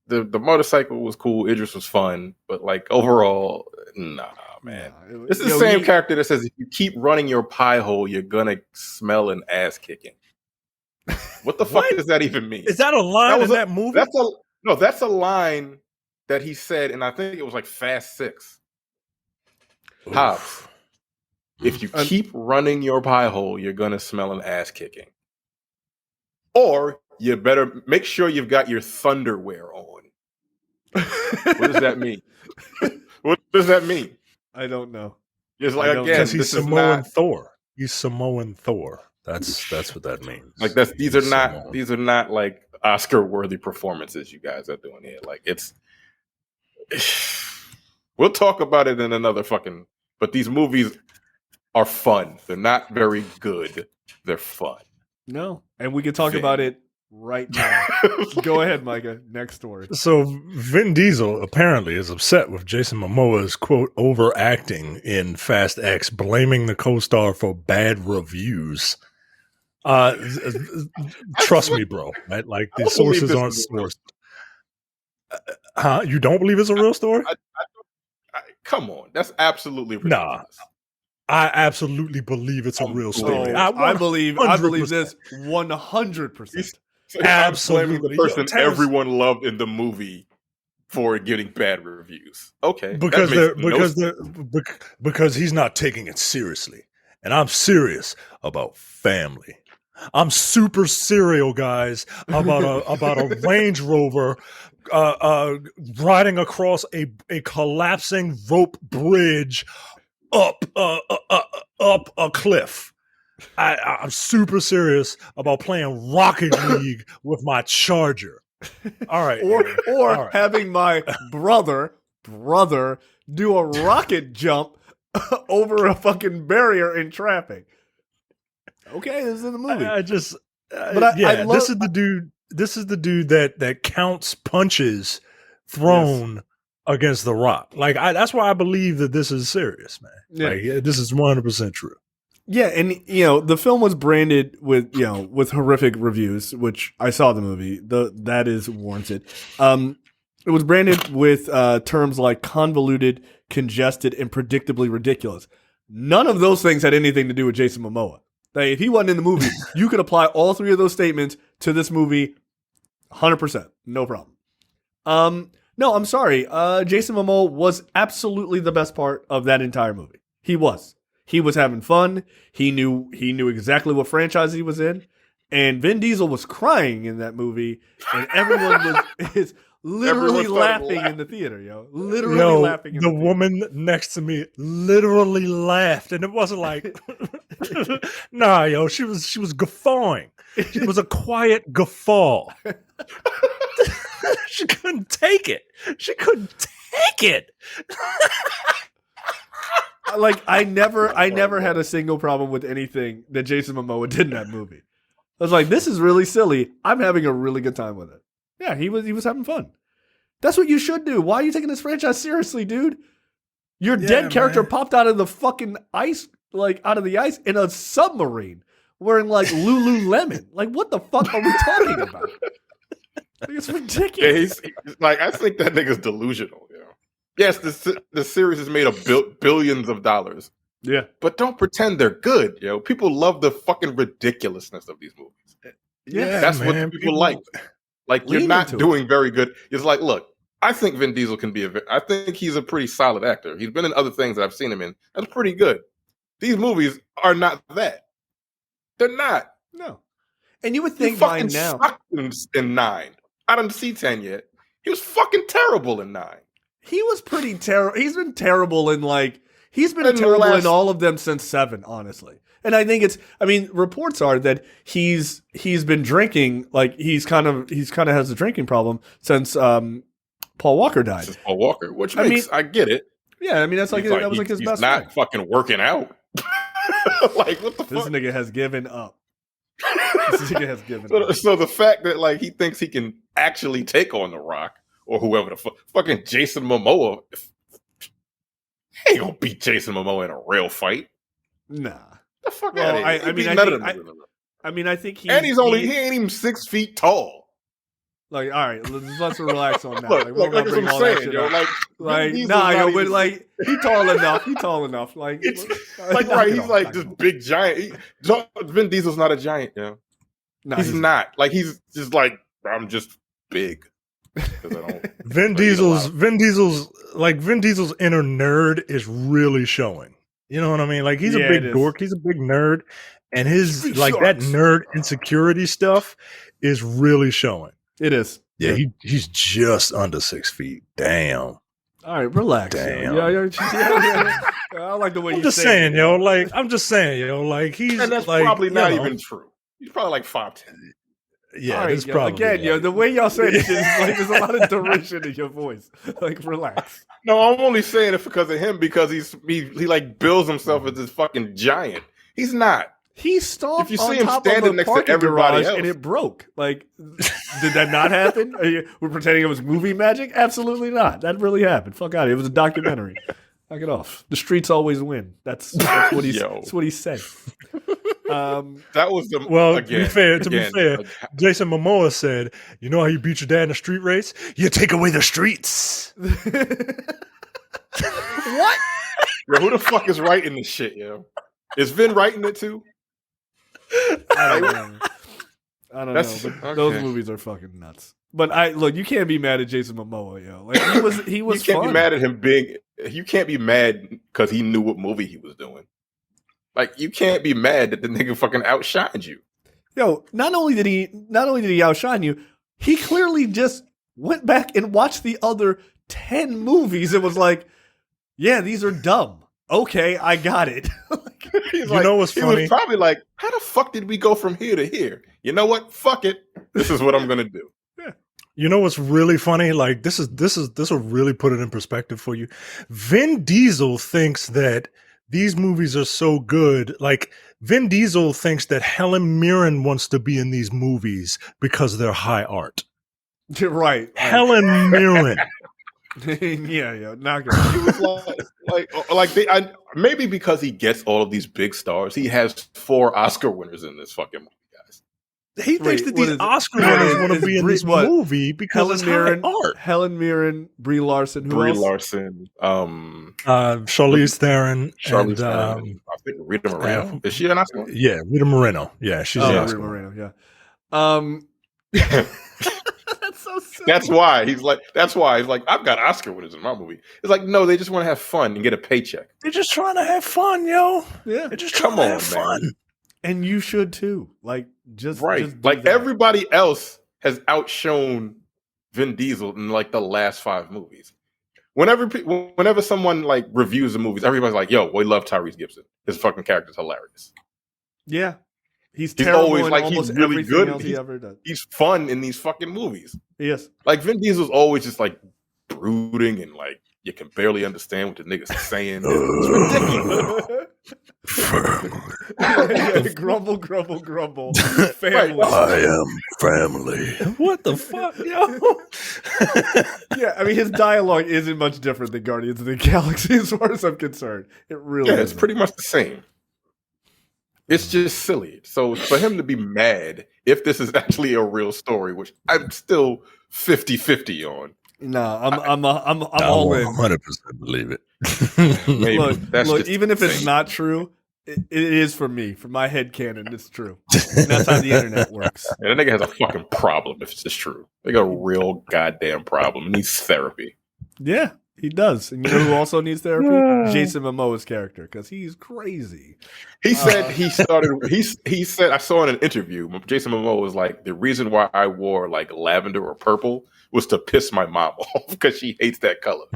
S3: The motorcycle was cool. Idris was fun, but like overall, nah, man.
S1: Nah,
S3: This is the same character that says if you keep running your pie hole, you're gonna smell an ass kicking. What the fuck does that even mean?
S2: Is that a line in that movie?
S3: That's a line that he said, and I think it was like Fast 6. Hobbs, if you keep running your pie hole, you're gonna smell an ass kicking. Or you better make sure you've got your thunderwear on. What does that mean? What does that mean?
S1: I don't know.
S3: It's like, again,
S2: because he's Samoan Thor. He's Samoan Thor. That's what that means.
S3: Like these are not like Oscar worthy performances you guys are doing here. Like we'll talk about it in another but these movies are fun. They're not very good. They're fun.
S1: No. And we can talk about it right now. Go ahead, Micah. Next story.
S2: So Vin Diesel apparently is upset with Jason Momoa's quote overacting in Fast X, blaming the co-star for bad reviews. Trust me, bro. Right? Like the sources aren't sourced. You don't believe it's a real story?
S3: Come on, that's absolutely ridiculous.
S2: Nah. I absolutely believe it's a real story.
S1: I believe this 100%.
S3: Absolutely, the person everyone loved in the movie for getting bad reviews. Okay,
S2: because he's not taking it seriously, and I'm serious about family. I'm super serial, guys, about a Range Rover riding across a collapsing rope bridge up a cliff. I'm super serious about playing Rocket League with my Charger. All right,
S1: or having my brother do a rocket jump over a fucking barrier in traffic. Okay, this is in the movie.
S2: This is the dude. This is the dude that counts punches thrown against the Rock. Like that's why I believe that this is serious, man. Yeah. Like this is 100% true.
S1: Yeah, and the film was branded with horrific reviews, which I saw the movie. That is warranted. It was branded with terms like convoluted, congested, and predictably ridiculous. None of those things had anything to do with Jason Momoa. Like, if he wasn't in the movie, you could apply all three of those statements to this movie 100%. No problem. No, I'm sorry. Jason Momoa was absolutely the best part of that entire movie. He was. He was having fun. He knew exactly what franchise he was in. And Vin Diesel was crying in that movie. And everyone is literally laughing in the theater, yo. Literally laughing in the theater.
S2: The woman next to me literally laughed. And it wasn't like, nah, yo, she was guffawing. It was a quiet guffaw. She couldn't take it. She couldn't take it.
S1: Like I never had a single problem with anything that Jason Momoa did in that movie. I was like, this is really silly. I'm having a really good time with it. Yeah, he was having fun. That's what you should do. Why are you taking this franchise seriously, dude? Your dead character popped out of the fucking ice, like out of the ice in a submarine wearing like Lululemon. Like, what the fuck are we talking about? Like, it's ridiculous.
S3: Yeah, he's like, I think that nigga's delusional. You know? Yes, the series is made of billions of dollars.
S1: Yeah,
S3: but don't pretend they're good. Yo, people love the fucking ridiculousness of these movies.
S1: Yeah,
S3: that's what people like. Like, you're not doing very good. It's like, look, I think Vin Diesel can be I think he's a pretty solid actor. He's been in other things that I've seen him in. That's pretty good. These movies are not that. They're not.
S1: No. And you would think by now.
S3: In 9. I don't see 10 yet. He was fucking terrible in 9.
S1: He was pretty terrible. He's been terrible in he's been terrible in all of them since 7, honestly. And I think reports are that he's been drinking, like he's kind of has a drinking problem since Paul Walker died.
S3: Since Paul Walker, which I get it.
S1: Yeah, I mean that's that was his best friend.
S3: He's not fucking working out. Like, what the fuck?
S1: This nigga has given up.
S3: So the fact that he thinks he can actually take on The Rock or whoever the fucking Jason Momoa. Ain't gonna beat Jason Momoa in a real fight.
S1: Nah.
S3: The fuck out of here.
S1: I mean, I think he
S3: ain't even 6 feet tall.
S1: Like, all right, let's relax on that.
S3: Look,
S1: like
S3: that's what I'm saying, yo.
S1: He tall enough. He tall enough. Like,
S3: right, he's like this big giant. Vin Diesel's not a giant, yo. No, he's not. Like, he's just like, I'm just big.
S2: Vin Diesel's inner nerd is really showing. You know what I mean? Like, he's a big dork. He's a big nerd, and his that nerd insecurity stuff is really showing.
S1: It is.
S2: Yeah, he's just under 6 feet. Damn.
S1: All right, relax.
S2: Damn.
S1: I like the way
S2: I'm just saying, yo. Like, I'm just saying, yo. Like, he's
S3: and that's
S2: like,
S3: probably not even true. He's probably like 5'10".
S2: Yeah,
S1: right,
S2: it's probably
S1: again, the way y'all say this is like there's a lot of derision in your voice. Like, relax.
S3: No, I'm only saying it because of him because he like bills himself as this fucking giant. He's not.
S1: He stomped
S3: if you see
S1: on
S3: him
S1: top
S3: standing
S1: of a
S3: next to
S1: parking
S3: everybody
S1: garage
S3: else,
S1: and it broke. Like, did that not happen? We're pretending it was movie magic? Absolutely not. That really happened. Fuck out of it. It was a documentary. Knock it off. The streets always win. That's what he said.
S3: That was the
S2: to be fair, Jason Momoa said, "You know how you beat your dad in a street race? You take away the streets."
S1: What?
S3: Yo, who the fuck is writing this shit, yo? Is Vin writing it too?
S1: I don't know. But those movies are fucking nuts. But look, you can't be mad at Jason Momoa, yo. Like, he was.
S3: You can't
S1: fun.
S3: be mad at him being. You can't be mad because he knew what movie he was doing. Like, you can't be mad that the nigga fucking outshined you.
S1: Yo, not only did he outshine you, he clearly just went back and watched the other 10 movies and was like, yeah, these are dumb. Okay, I got it.
S2: You know what's funny?
S3: He was probably like, how the fuck did we go from here to here? You know what? Fuck it. This is what I'm gonna do.
S2: Yeah. You know what's really funny? Like, this will really put it in perspective for you. Vin Diesel thinks that these movies are so good. Like, Vin Diesel thinks that Helen Mirren wants to be in these movies because they're high art.
S1: You're right.
S2: Helen Mirren.
S1: yeah, not good.
S3: He was maybe because he gets all of these big stars, he has 4 Oscar winners in this fucking movie, guys.
S2: He thinks that these Oscar winners want to be in this movie because it's high art.
S1: Helen Mirren, Brie Larson,
S3: Larson,
S2: Charlize Theron, and
S3: I think Rita Moreno. Is she an Oscar?
S2: Yeah, Rita Moreno. Yeah, she's an Oscar.
S1: Rita Moreno. Yeah. That's so silly.
S3: That's why he's like, I've got Oscar winners in my movie. It's like, no, they just want to have fun and get a paycheck.
S2: They're just trying to have fun, yo.
S1: Yeah.
S2: They're just trying to have fun.
S1: And you should too. Like, just
S3: like, everybody else has outshone Vin Diesel in like the last 5 movies. Whenever someone like reviews the movies, everybody's like, yo, we love Tyrese Gibson. His fucking character's hilarious.
S1: Yeah. He's always like,
S3: he's really good.
S1: He ever does.
S3: He's fun in these fucking movies.
S1: Yes.
S3: Like, Vin Diesel's always just like brooding and like you can barely understand what the nigga's saying. It's ridiculous.
S1: Grumble, grumble, grumble. Family.
S2: I am family. What the fuck, yo?
S1: Yeah, I mean, his dialogue isn't much different than Guardians of the Galaxy as far as I'm concerned. It really is.
S3: It's pretty much the same. It's just silly. So for him to be mad if this is actually a real story, which I'm still 50-50 on.
S1: No, I'm all in.
S2: 100% believe it.
S1: Look, even if it's not true, it is for me. For my headcanon, it's true. And that's how the internet works.
S3: Yeah, that nigga has a fucking problem if it's just true. They got a real goddamn problem. He needs therapy.
S1: Yeah, he does. And you know who also needs therapy? Jason Momoa's character, because he's crazy.
S3: He said he said, I saw in an interview, Jason Momoa was like, the reason why I wore like lavender or purple was to piss my mom off because she hates that color.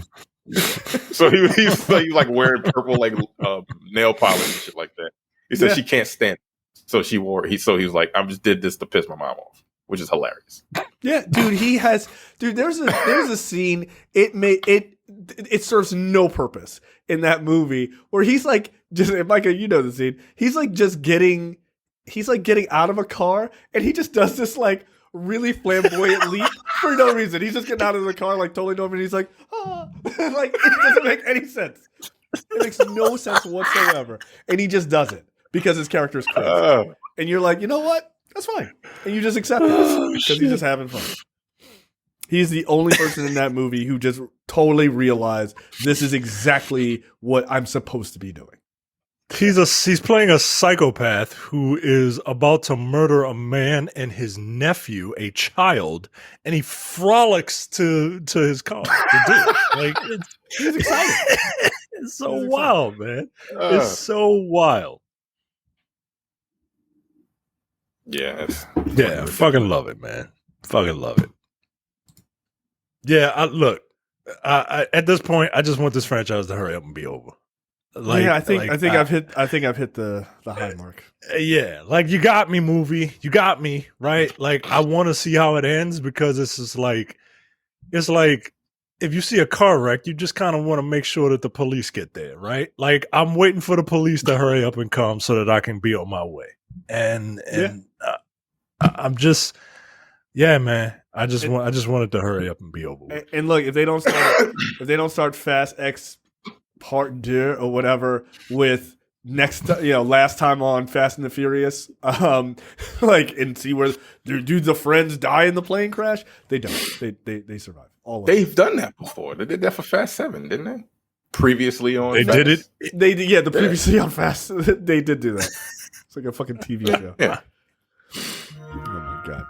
S3: So he's like wearing purple like nail polish and shit like that. He said she can't stand it. So he was like, I just did this to piss my mom off, which is hilarious.
S1: Yeah, dude, there's a scene, it serves no purpose in that movie where he's like, just Micah, you know the scene. He's like getting out of a car and he just does this like really flamboyant leap for no reason. He's just getting out of the car like totally normal, and he's like, ah. Like it doesn't make any sense. It makes no sense whatsoever, and he just does it because his character is crazy. And you're like, you know what? That's fine, and you just accept it because he's just having fun. He's the only person in that movie who just totally realized this is exactly what I'm supposed to be doing.
S2: He's playing a psychopath who is about to murder a man and his nephew, a child, and he frolics to his car to do it. Like
S1: he's excited.
S2: It's so wild, man. It's so wild.
S3: Yeah,
S2: fucking love it, man. Fucking love it. Yeah, look. At this point, I just want this franchise to hurry up and be over. Like,
S1: yeah, I think I've hit the high mark.
S2: Yeah, like you got me, movie. You got me, right? Like I want to see how it ends because it's like if you see a car wreck, you just kind of want to make sure that the police get there, right? Like I'm waiting for the police to hurry up and come so that I can be on my way. And I'm just, yeah, man. I just want it to hurry up and be over with.
S1: And look, if they don't start Fast X Part 2 or whatever with last time on Fast and the Furious, like and see where do the friends die in the plane crash? They don't. They survive. All of
S3: They've done that before. They did that for Fast 7, didn't they? Previously on
S2: they
S3: Fast.
S2: did it.
S1: They did, yeah. Previously on Fast, they did do that. It's like a fucking TV show.
S3: Yeah.
S1: Oh my god.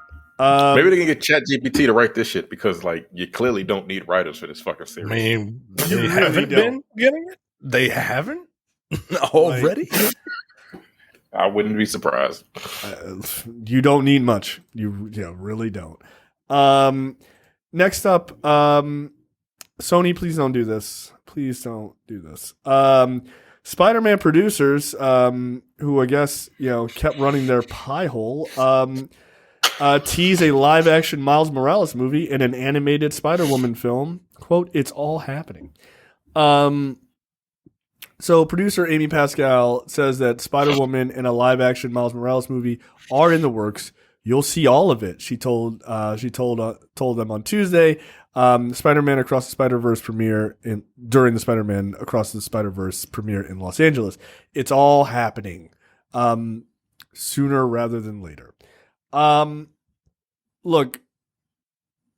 S3: Maybe they can get ChatGPT to write this shit because, like, you clearly don't need writers for this fucking series.
S2: I mean,
S1: You
S2: they
S1: really
S2: haven't
S1: don't.
S2: been getting it. They haven't already.
S3: I wouldn't be surprised.
S1: You don't need much. You really don't. Next up, Sony, please don't do this. Please don't do this. Spider-Man producers, who I guess kept running their pie hole, tease a live-action Miles Morales movie and an animated Spider-Woman film. Quote, "It's all happening." So producer Amy Pascal says that Spider-Woman and a live-action Miles Morales movie are in the works. You'll see all of it. She told them on Tuesday. Spider-Man Across the Spider-Verse premiere during the Spider-Man Across the Spider-Verse premiere in Los Angeles. It's all happening sooner rather than later. Look,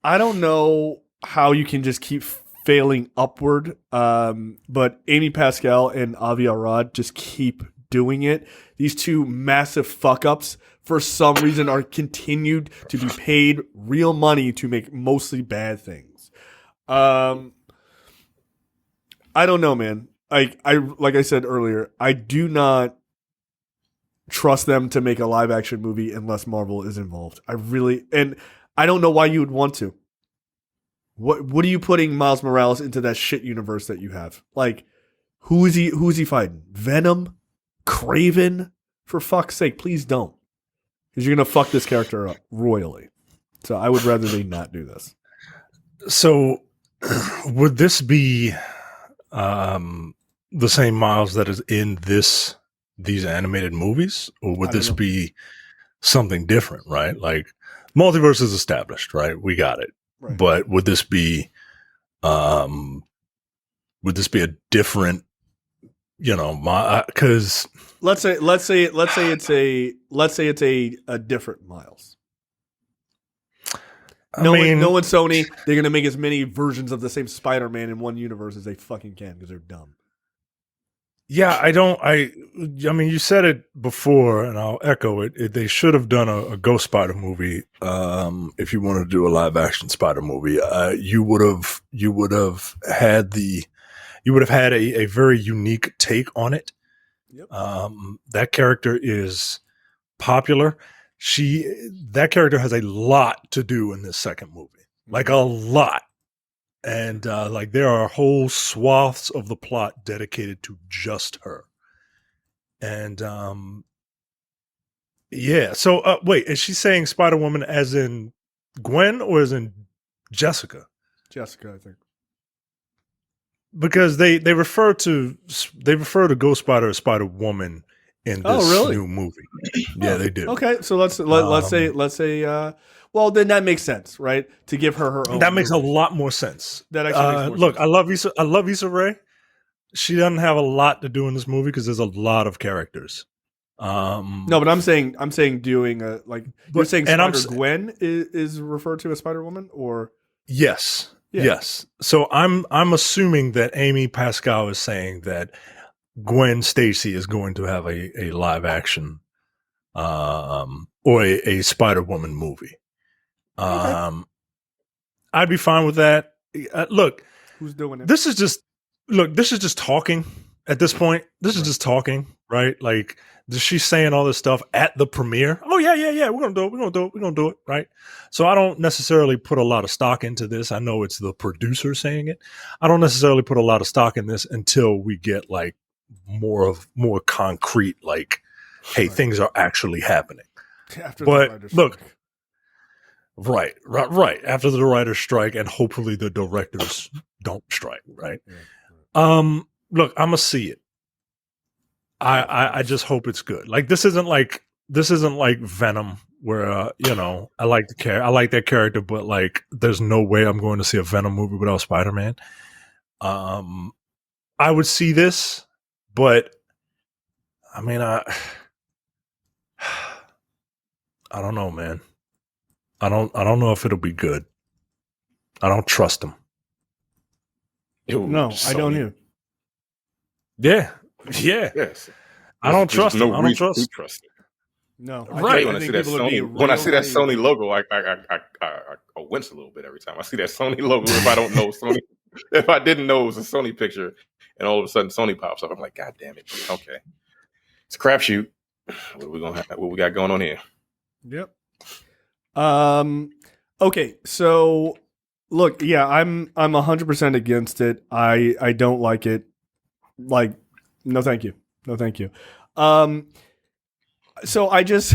S1: I don't know how you can just keep failing upward, but Amy Pascal and Avi Arad just keep doing it. These two massive fuck-ups, for some reason, are continued to be paid real money to make mostly bad things. I don't know, man. Like I said earlier, I do not trust them to make a live-action movie unless Marvel is involved. And I don't know why you would want to. What are you putting Miles Morales into that shit universe that you have? Like, who is he fighting? Venom? Kraven? For fuck's sake, please don't. Because you're going to fuck this character up royally. So I would rather they not do this.
S2: So would this be the same Miles that is in these animated movies? Or would this be something different, right? Like, multiverse is established, right? We got it. Right. But would this be a different, because
S1: let's say it's a different Miles. Knowing Sony, they're gonna make as many versions of the same Spider-Man in one universe as they fucking can because they're dumb.
S2: Yeah, I mean, you said it before, and I'll echo it. They should have done a Ghost Spider movie. If you wanted to do a live action Spider movie, you would have had a very unique take on it. Yep. That character is popular. That character has a lot to do in this second movie, like a lot. And there are whole swaths of the plot dedicated to just her. And So wait, is she saying Spider-Woman as in Gwen or as in Jessica?
S1: Jessica, I think.
S2: Because they refer to Ghost Spider as Spider-Woman in
S1: Oh,
S2: this
S1: really?
S2: new movie. Yeah, they do.
S1: Okay, so let's say. Well, then that makes sense, right? To give her own.
S2: That makes a
S1: movie.
S2: lot more sense.
S1: That actually makes more
S2: Look,
S1: sense.
S2: I love Issa Rae. She doesn't have a lot to do in this movie because there's a lot of characters.
S1: No, but I'm saying doing you're saying Spider-Gwen is referred to as Spider-Woman, or
S2: yes,
S1: Yeah.
S2: yes. So I'm assuming that Amy Pascal is saying that Gwen Stacy is going to have a live action or a Spider-Woman movie.
S1: Okay.
S2: I'd be fine with that. Look,
S1: who's doing it?
S2: this is just talking at this point. This is just talking, right? Like, she's saying all this stuff at the premiere. Oh, yeah. We're going to do it, right? So I don't necessarily put a lot of stock into this. I know it's the producer saying it. I don't necessarily put a lot of stock in this until we get like more concrete, like, hey, things are actually happening.
S1: After
S2: But
S1: the writer's
S2: look,
S1: strike.
S2: Right. After the writers strike, and hopefully the directors don't strike, right?
S1: Yeah.
S2: Look, I'm gonna see it. I just hope it's good. Like, this isn't like Venom, where I like that character, but like, there's no way I'm going to see a Venom movie without Spider-Man. I would see this, but I mean, I don't know, man. I don't know if it'll be good. I don't trust him.
S1: No, I don't either.
S2: Yeah.
S3: Yes.
S2: I don't trust him.
S3: No
S2: I don't
S3: reason
S2: trust.
S3: to trust it.
S1: No,
S2: Right.
S3: When I see that Sony logo, I wince a little bit every time I see that Sony logo. If I don't know Sony, if I didn't know it was a Sony picture, and all of a sudden Sony pops up, I'm like, God damn it! Okay, it's a crapshoot. What we got going on here?
S1: Yep. Okay, so look, yeah, I'm 100% against it. I don't like it. Like, no, thank you. So I just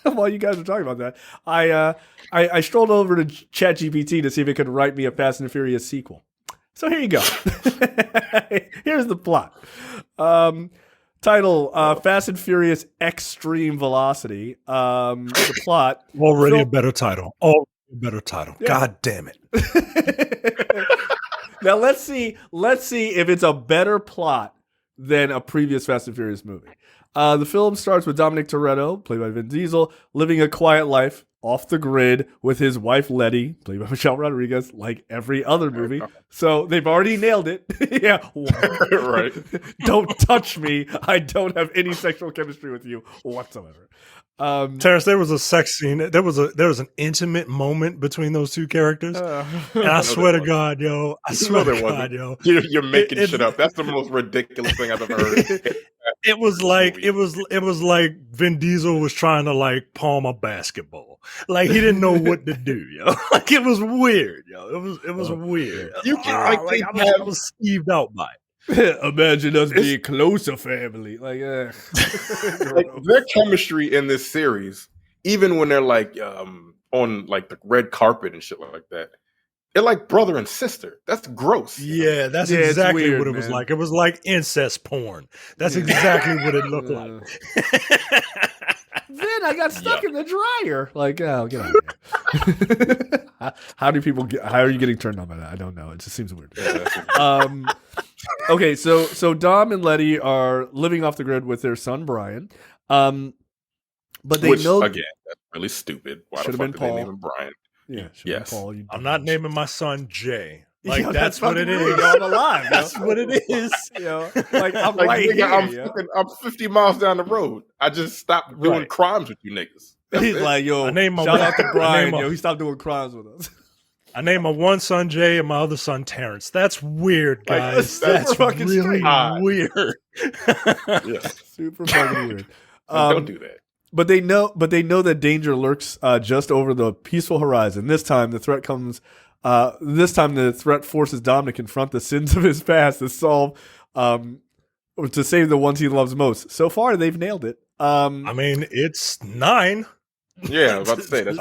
S1: while you guys are talking about that, I strolled over to ChatGPT to see if it could write me a Fast and Furious sequel. So here you go. Here's the plot. Title: Fast and Furious Extreme Velocity. The plot.
S2: Already a better title. Yeah. God damn it.
S1: Now let's see if it's a better plot than a previous Fast and Furious movie. The film starts with Dominic Toretto, played by Vin Diesel, living a quiet life off the grid with his wife Letty, played by Michelle Rodriguez, like every other movie. So they've already nailed it. Yeah,
S3: Right.
S1: Don't touch me. I don't have any sexual chemistry with you whatsoever.
S2: Terrence, there was a sex scene. There was an intimate moment between those two characters, and I swear to God, yo,
S3: you're making shit up. That's the most ridiculous thing I've ever heard.
S2: It was like Vin Diesel was trying to like palm a basketball. Like, he didn't know what to do, yo. Like, it was weird, yo. It was weird. I was skeeved out by it.
S1: Imagine us being closer family. Like,
S3: like, their chemistry in this series, even when they're like on like the red carpet and shit like that, they're like brother and sister. That's gross.
S2: Yeah, that's exactly weird, what it was like. It was like incest porn. That's exactly what it looked like.
S1: Then I got stuck in the dryer. Like, oh, get out of here. How are you getting turned on by that? I don't know. It just seems weird. Okay, so Dom and Letty are living off the grid with their son Brian. But they know,
S3: again, that's really stupid. Why the fuck did they name him Brian?
S1: Yeah,
S3: yes.
S1: Paul.
S2: I'm not naming my son Jay. Like,
S1: yo,
S2: that's what it is.
S1: I'm alive.
S2: That's what it is.
S1: Yo, like, I'm
S3: like,
S1: right
S3: nigga,
S1: here.
S3: I'm 50 miles down the road. I just stopped doing crimes with you niggas.
S1: He's like, yo, shout out to Brian. Yo, he stopped doing crimes with us.
S2: I named my one son Jay and my other son Terrence. That's weird, guys.
S1: Like,
S2: that's
S1: fucking
S2: really weird.
S3: Yeah.
S1: Super fucking weird.
S3: Don't do that.
S1: But they know that danger lurks just over the peaceful horizon. This time the threat comes. This time the threat forces Dom to confront the sins of his past to save the ones he loves most. So far, they've nailed it.
S2: I mean, it's 9.
S3: Yeah, I was about to say that's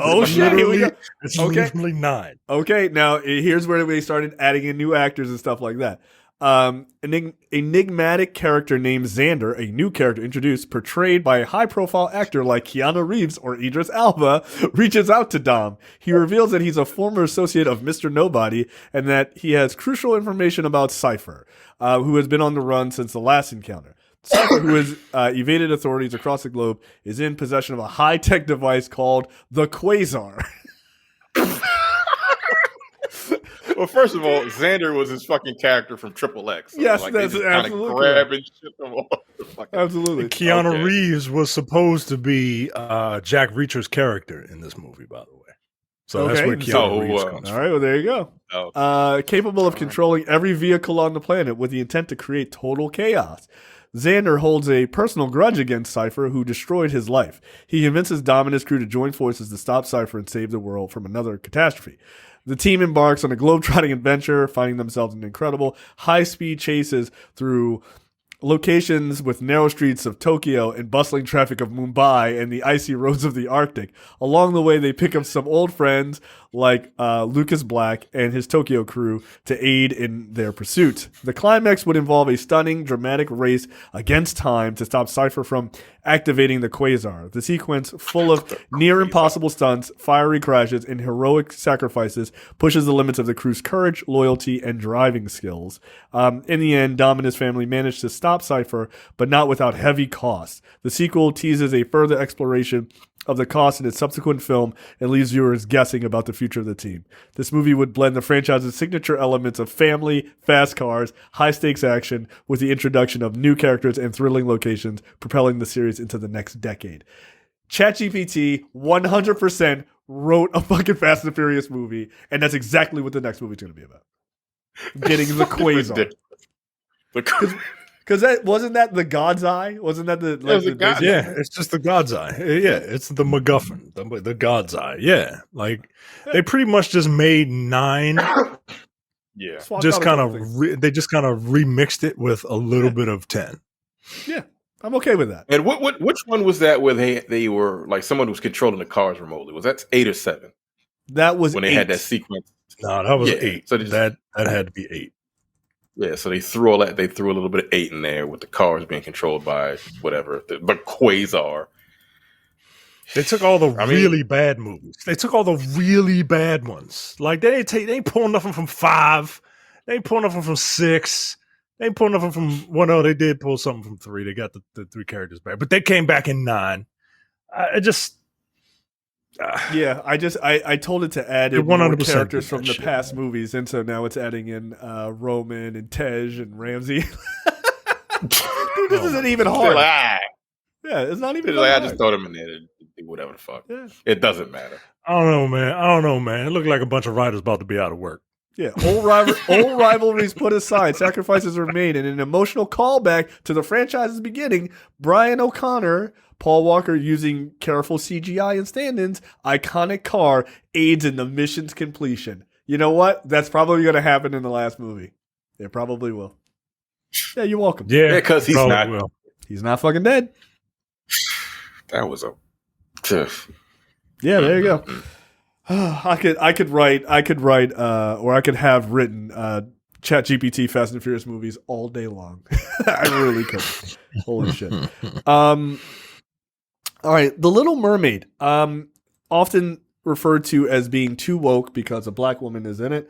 S2: It's literally 9.
S1: Okay, now here's where we started adding in new actors and stuff like that. An enigmatic character named Xander, a new character introduced, portrayed by a high-profile actor like Keanu Reeves or Idris Elba, reaches out to Dom. He reveals that he's a former associate of Mr. Nobody and that he has crucial information about Cypher, who has been on the run since the last encounter. Cypher, who has evaded authorities across the globe, is in possession of a high-tech device called the Quasar.
S3: Well, first of all, Xander was his fucking character from Triple X. So
S1: Yes,
S3: like,
S1: that's
S3: they just
S1: absolutely
S3: grabbing shit from all the fucking.
S1: Absolutely.
S2: Keanu Reeves was supposed to be Jack Reacher's character in this movie, by the way. So that's
S1: Okay.
S2: where Keanu Reeves comes
S1: All
S2: from.
S1: right, well, there you go.
S3: Oh.
S1: Capable of controlling every vehicle on the planet with the intent to create total chaos. Xander holds a personal grudge against Cypher, who destroyed his life. He convinces Dom and his crew to join forces to stop Cypher and save the world from another catastrophe. The team embarks on a globetrotting adventure, finding themselves in incredible high-speed chases through locations with narrow streets of Tokyo and bustling traffic of Mumbai and the icy roads of the Arctic. Along the way, they pick up some old friends like Lucas Black and his Tokyo crew to aid in their pursuit. The climax would involve a stunning, dramatic race against time to stop Cypher from activating the Quasar. The sequence, full of near impossible stunts, fiery crashes, and heroic sacrifices, pushes the limits of the crew's courage, loyalty, and driving skills. In the end, Dom and his family manage to stop Cypher, but not without heavy costs. The sequel teases a further exploration of the cost in its subsequent film and leaves viewers guessing about the future of the team. This movie would blend the franchise's signature elements of family, fast cars, high-stakes action with the introduction of new characters and thrilling locations, propelling the series into the next decade. ChatGPT 100% wrote a fucking Fast and Furious movie, and that's exactly what the next movie's going to be about. Getting the Quasar. Because wasn't that the God's Eye? Wasn't that the
S2: Yeah, it's just the God's Eye. Yeah, it's the MacGuffin, the God's Eye. Yeah, like they pretty much just made 9.
S3: Yeah,
S2: just kind of they just kind of remixed it with a little bit of 10.
S1: Yeah, I'm okay with that.
S3: And which one was that where they were like someone was controlling the cars remotely? Was that 8 or 7?
S1: That was
S3: when
S1: 8.
S3: they had that sequence.
S2: No, that was 8.
S3: So
S2: that had to be 8.
S3: Yeah, so they threw all that. They threw a little bit of 8 in there with the cars being controlled by whatever the Quasar.
S2: They took all the really bad movies. They took all the really bad ones. Like they ain't pulling nothing from 5. They ain't pulling nothing from 6. They ain't pulling nothing from. Well, no, they did pull something from 3. They got the 3 characters back, but they came back in 9. I
S1: told it to add in more characters from the past movies, and so now it's adding in Roman and Tej and Ramsey. Dude, this isn't even hard. Yeah, it's not even hard.
S3: I just throw them in there to do whatever the fuck. Yeah. It doesn't matter.
S2: I don't know, man. It looked like a bunch of writers about to be out of work.
S1: Yeah, old rivalries put aside, sacrifices were made, and an emotional callback to the franchise's beginning, Brian O'Connor, Paul Walker using careful CGI and stand-ins, iconic car aids in the mission's completion. You know what? That's probably going to happen in the last movie. It probably will. Yeah, you're welcome.
S2: Yeah,
S3: because he's
S1: not fucking dead.
S3: That was a.
S1: Yeah, there you go. I could write, or I could have written ChatGPT Fast and Furious movies all day long. I really could. Holy shit. All right, The Little Mermaid, often referred to as being too woke because a black woman is in it.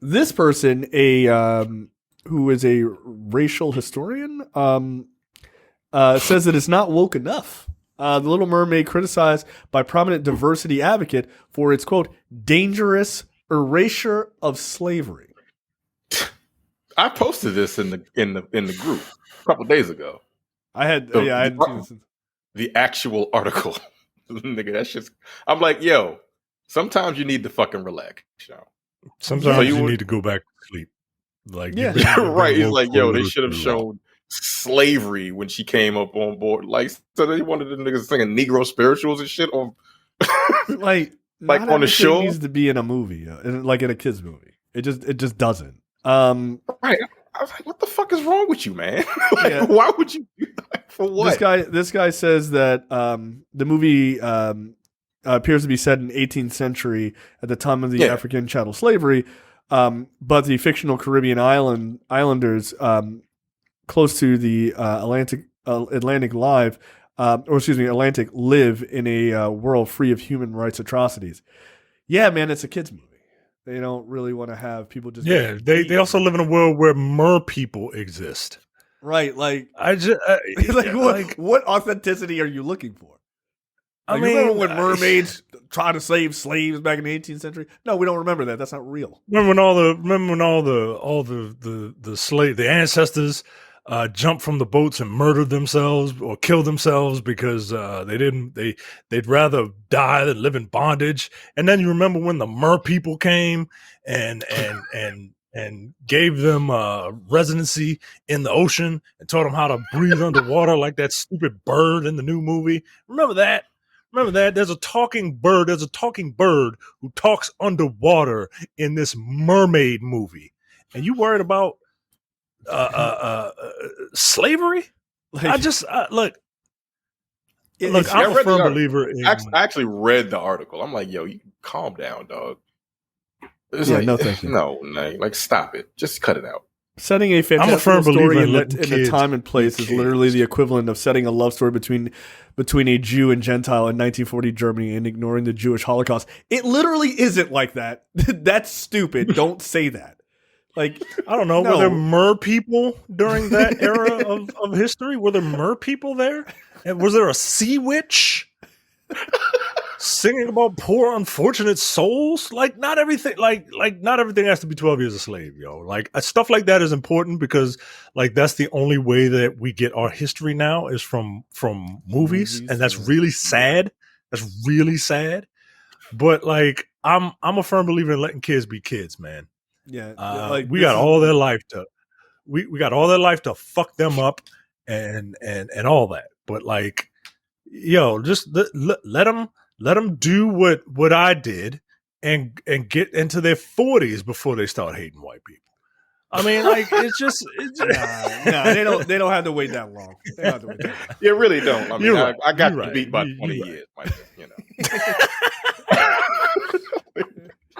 S1: This person, who is a racial historian, says that it's not woke enough. The Little Mermaid criticized by prominent diversity advocate for its, quote, dangerous erasure of slavery.
S3: I posted this in the group a couple days ago.
S1: I hadn't seen this.
S3: The actual article. Nigga, that's just, I'm like, yo, sometimes you need to fucking relax.
S2: Sometimes you need to go back to sleep. Like,
S3: yeah, right. He's like, yo, they should have shown slavery when she came up on board. Like, so they wanted the niggas singing Negro spirituals and shit on,
S1: like on the show. Needs to be in a movie, like in a kids movie. It just doesn't.
S3: Right. I was like, what the fuck is wrong with you, man? Why would you do that? For what?
S1: This guy says that the movie appears to be set in 18th century at the time of the African chattel slavery. But the fictional Caribbean islanders close to the Atlantic live in a world free of human rights atrocities. Yeah, man, it's a kids movie. They don't really want to have people just.
S2: Yeah, they also live in a world where mer people exist.
S1: Right, like what authenticity are you looking for? Like, remember when mermaids tried to save slaves back in the 18th century? No, we don't remember that. That's not real.
S2: Remember when all the ancestors jumped from the boats and murdered themselves or killed themselves because they'd rather die than live in bondage. And then you remember when the mer people came and gave them residency in the ocean and taught them how to breathe underwater like that stupid bird in the new movie. Remember that? There's a talking bird. There's a talking bird who talks underwater in this mermaid movie. And you worried about slavery? Like, I look. I'm a firm believer in.
S3: I actually read the article. I'm like, yo, you calm down, dog. It's
S1: no, thank you.
S3: No, like stop it. Just cut it out.
S1: Setting a fantastical story in a time and place is literally the equivalent of setting a love story between a Jew and Gentile in 1940 Germany and ignoring the Jewish Holocaust. It literally isn't like that. That's stupid. Don't say that. Like,
S2: I don't know. No. Were there mer people during that era of history? Were there mer people there? And was there a sea witch singing about poor unfortunate souls? Like, not everything. Like not everything has to be 12 years a slave, yo. Like, stuff like that is important because, like, that's the only way that we get our history now is from movies, and that's really sad. That's really sad. But like, I'm a firm believer in letting kids be kids, man.
S1: Yeah,
S2: we got all their life to we got all their life to fuck them up and all that. But like, yo, just let them do what I did and get into their 40s before they start hating white people. I mean, like, it's just
S1: they don't have to wait that long. They don't have to wait that long.
S3: You really don't. I mean,
S2: right.
S3: I got you beat by 20 years, Mike, you know.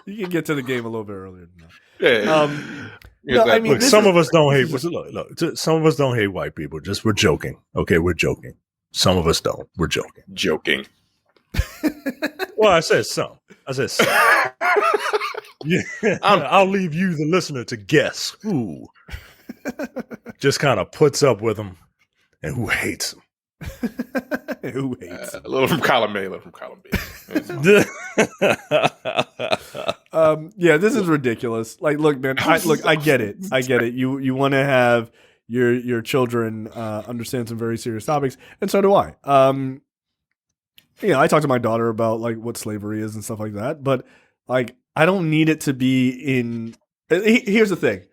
S1: You can get to the game a little bit earlier than that.
S3: Yeah.
S1: No, I mean,
S2: look, some of us don't hate. Look, some of us don't hate white people. Just we're joking. Okay, we're joking. Some of us don't. We're joking.
S3: Joking.
S2: Well, I said some. Yeah, I'll leave you, the listener, to guess who just kind of puts up with them and who hates them.
S1: Who hates them?
S3: A little from column A, a little from column B.
S1: Yeah, this is ridiculous. Like, look, man. I get it. You want to have your children understand some very serious topics, and so do I. I talk to my daughter about like what slavery is and stuff like that, but like, I don't need it to be in. Here's the thing,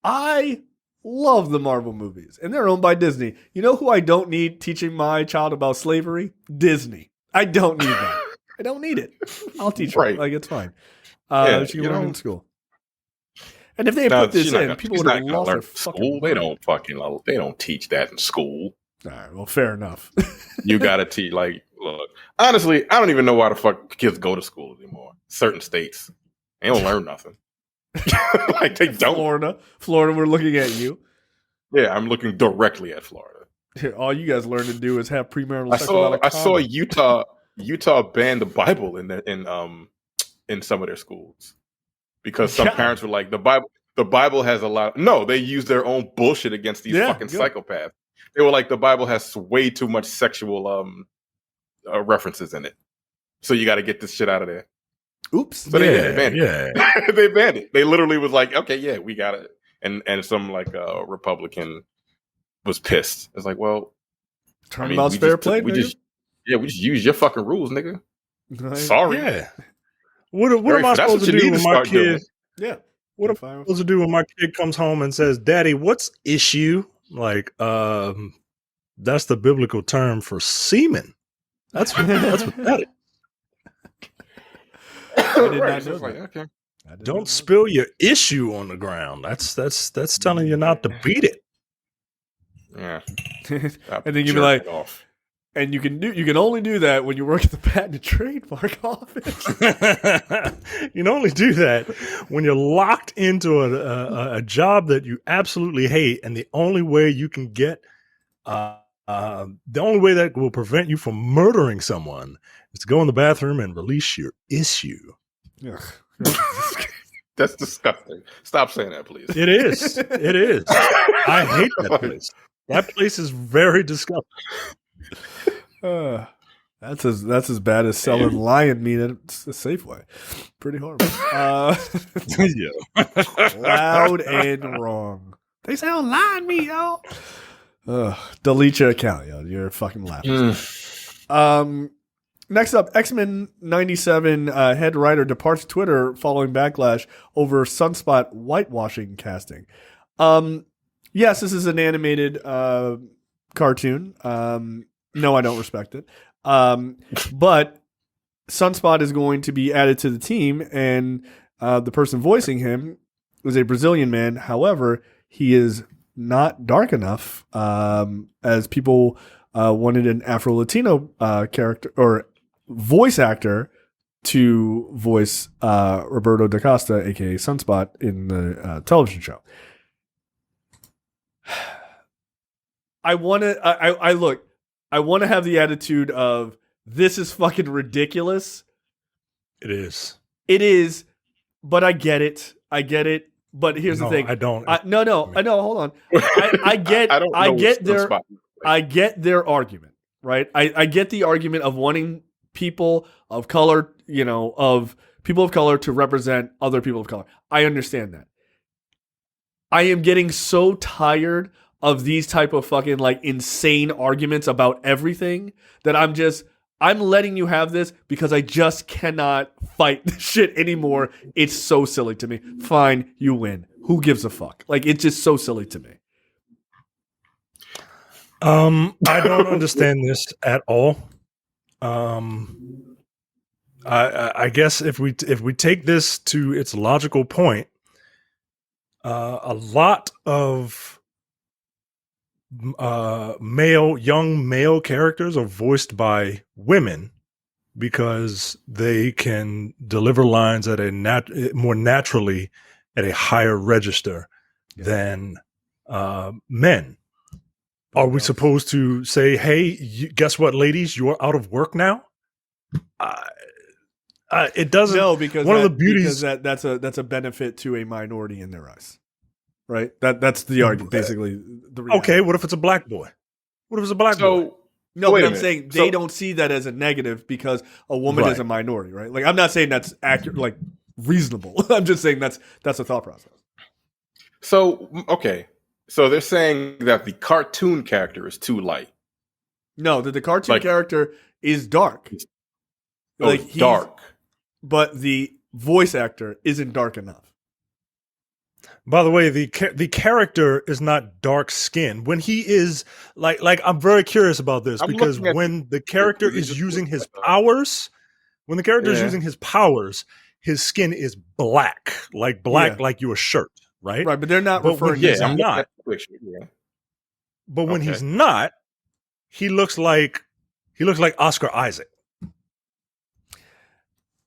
S1: I love the Marvel movies, and they're owned by Disney. You know who I don't need teaching my child about slavery? Disney. I don't need that. I don't need it. I'll teach her.
S3: Right.
S1: Like, it's fine. She can learn in school. And if they put this in, people would have lost their fucking.
S3: They don't teach that in school.
S1: All right, well, fair enough.
S3: You gotta teach. Like, look, honestly, I don't even know why the fuck kids go to school anymore. Certain states, they don't learn nothing. Like, they don't.
S1: Florida, we're looking at you.
S3: Yeah, I'm looking directly at Florida.
S1: All you guys learn to do is have premarital sex without a condom.
S3: I saw Utah ban the Bible in some of their schools because some parents were like, the Bible has a lot. No, they use their own bullshit against these fucking psychopaths. They were like, the Bible has way too much sexual references in it, so you got to get this shit out of there.
S1: Oops.
S3: So they banned it. They banned it. They literally was like, okay, yeah, we got it. And some like Republican was pissed. It's like, well,
S1: turnabout's fair play.
S3: We just use your fucking rules, nigga.
S1: Right.
S3: Sorry.
S2: Yeah. What am I supposed to do when my kid?
S1: Yeah.
S2: What am I supposed to do when my kid comes home and says, "Daddy, what's issue?" Like, that's the biblical term for semen. That's what that is.
S1: I did not know that.
S3: Okay.
S2: Don't spill your issue on the ground. That's telling you not to beat it.
S3: Yeah.
S1: And then you'd be like, And you can only do that when you work at the Patent and Trademark Office.
S2: You can only do that when you're locked into a job that you absolutely hate, and the only way you can get the only way that will prevent you from murdering someone is to go in the bathroom and release your issue.
S3: That's disgusting. Stop saying that, please.
S2: It is. It is. I hate that place. That place is very disgusting.
S1: That's as bad as selling lion meat at a Safeway. Pretty horrible.
S2: Yeah.
S1: Loud and wrong. They sell lion meat, yo. Delete your account, yo. You're fucking laughing. Next up, X-Men 97 head writer departs Twitter following backlash over Sunspot whitewashing casting. Yes, this is an animated cartoon. No, I don't respect it. But Sunspot is going to be added to the team, and the person voicing him is a Brazilian man. However, he is not dark enough, as people wanted an Afro-Latino character or voice actor to voice Roberto da Costa, aka Sunspot, in the television show. I want to have the attitude of, this is fucking ridiculous.
S2: It is.
S1: It is, but I get it. But here's the thing.
S2: I don't.
S1: No, hold on. I get their argument, right? I get the argument of wanting people of color, to represent other people of color. I understand that. I am getting so tired of these type of fucking like insane arguments about everything that I'm letting you have this because I just cannot fight this shit anymore. It's so silly to me. Fine, you win. Who gives a fuck? Like, it's just so silly to me.
S2: I don't understand this at all. I guess if we take this to its logical point, a lot of young male characters are voiced by women because they can deliver lines at more naturally at a higher register than men. Are we supposed to say, hey, guess what, ladies, you're out of work now? It doesn't.
S1: No, because
S2: one of the beauties
S1: that's a benefit to a minority in their eyes. Right. That's the argument, basically.
S2: Okay. What if it's a black boy? What if it's a black boy?
S1: No, but I'm saying they don't see that as a negative because a woman is a minority, right? Like, I'm not saying that's accurate, like reasonable. I'm just saying that's a thought process.
S3: So, okay. So they're saying that the cartoon character is too light.
S1: No, that the cartoon character is dark.
S3: He's dark.
S1: But the voice actor isn't dark enough.
S2: By the way, the character is not dark skinned. When he is like I'm very curious about this because when the character is using his powers, his skin is black, like your shirt, right?
S1: Right, but they're not referring to
S2: him. Not. But when he's not, he looks like Oscar Isaac.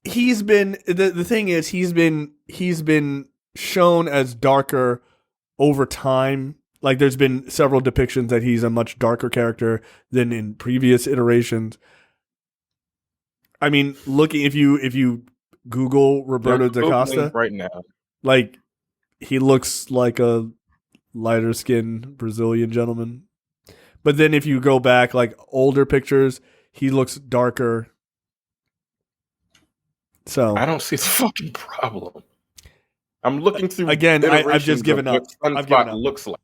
S1: He's been the thing is he's been shown as darker over time. Like, there's been several depictions that he's a much darker character than in previous iterations. I mean, if you Google Roberto da Costa
S3: right now,
S1: like, he looks like a lighter skinned Brazilian gentleman. But then if you go back like older pictures, he looks darker. So
S3: I don't see the fucking problem. I'm looking through
S1: again. I've just given up.
S3: What Sunspot looks like,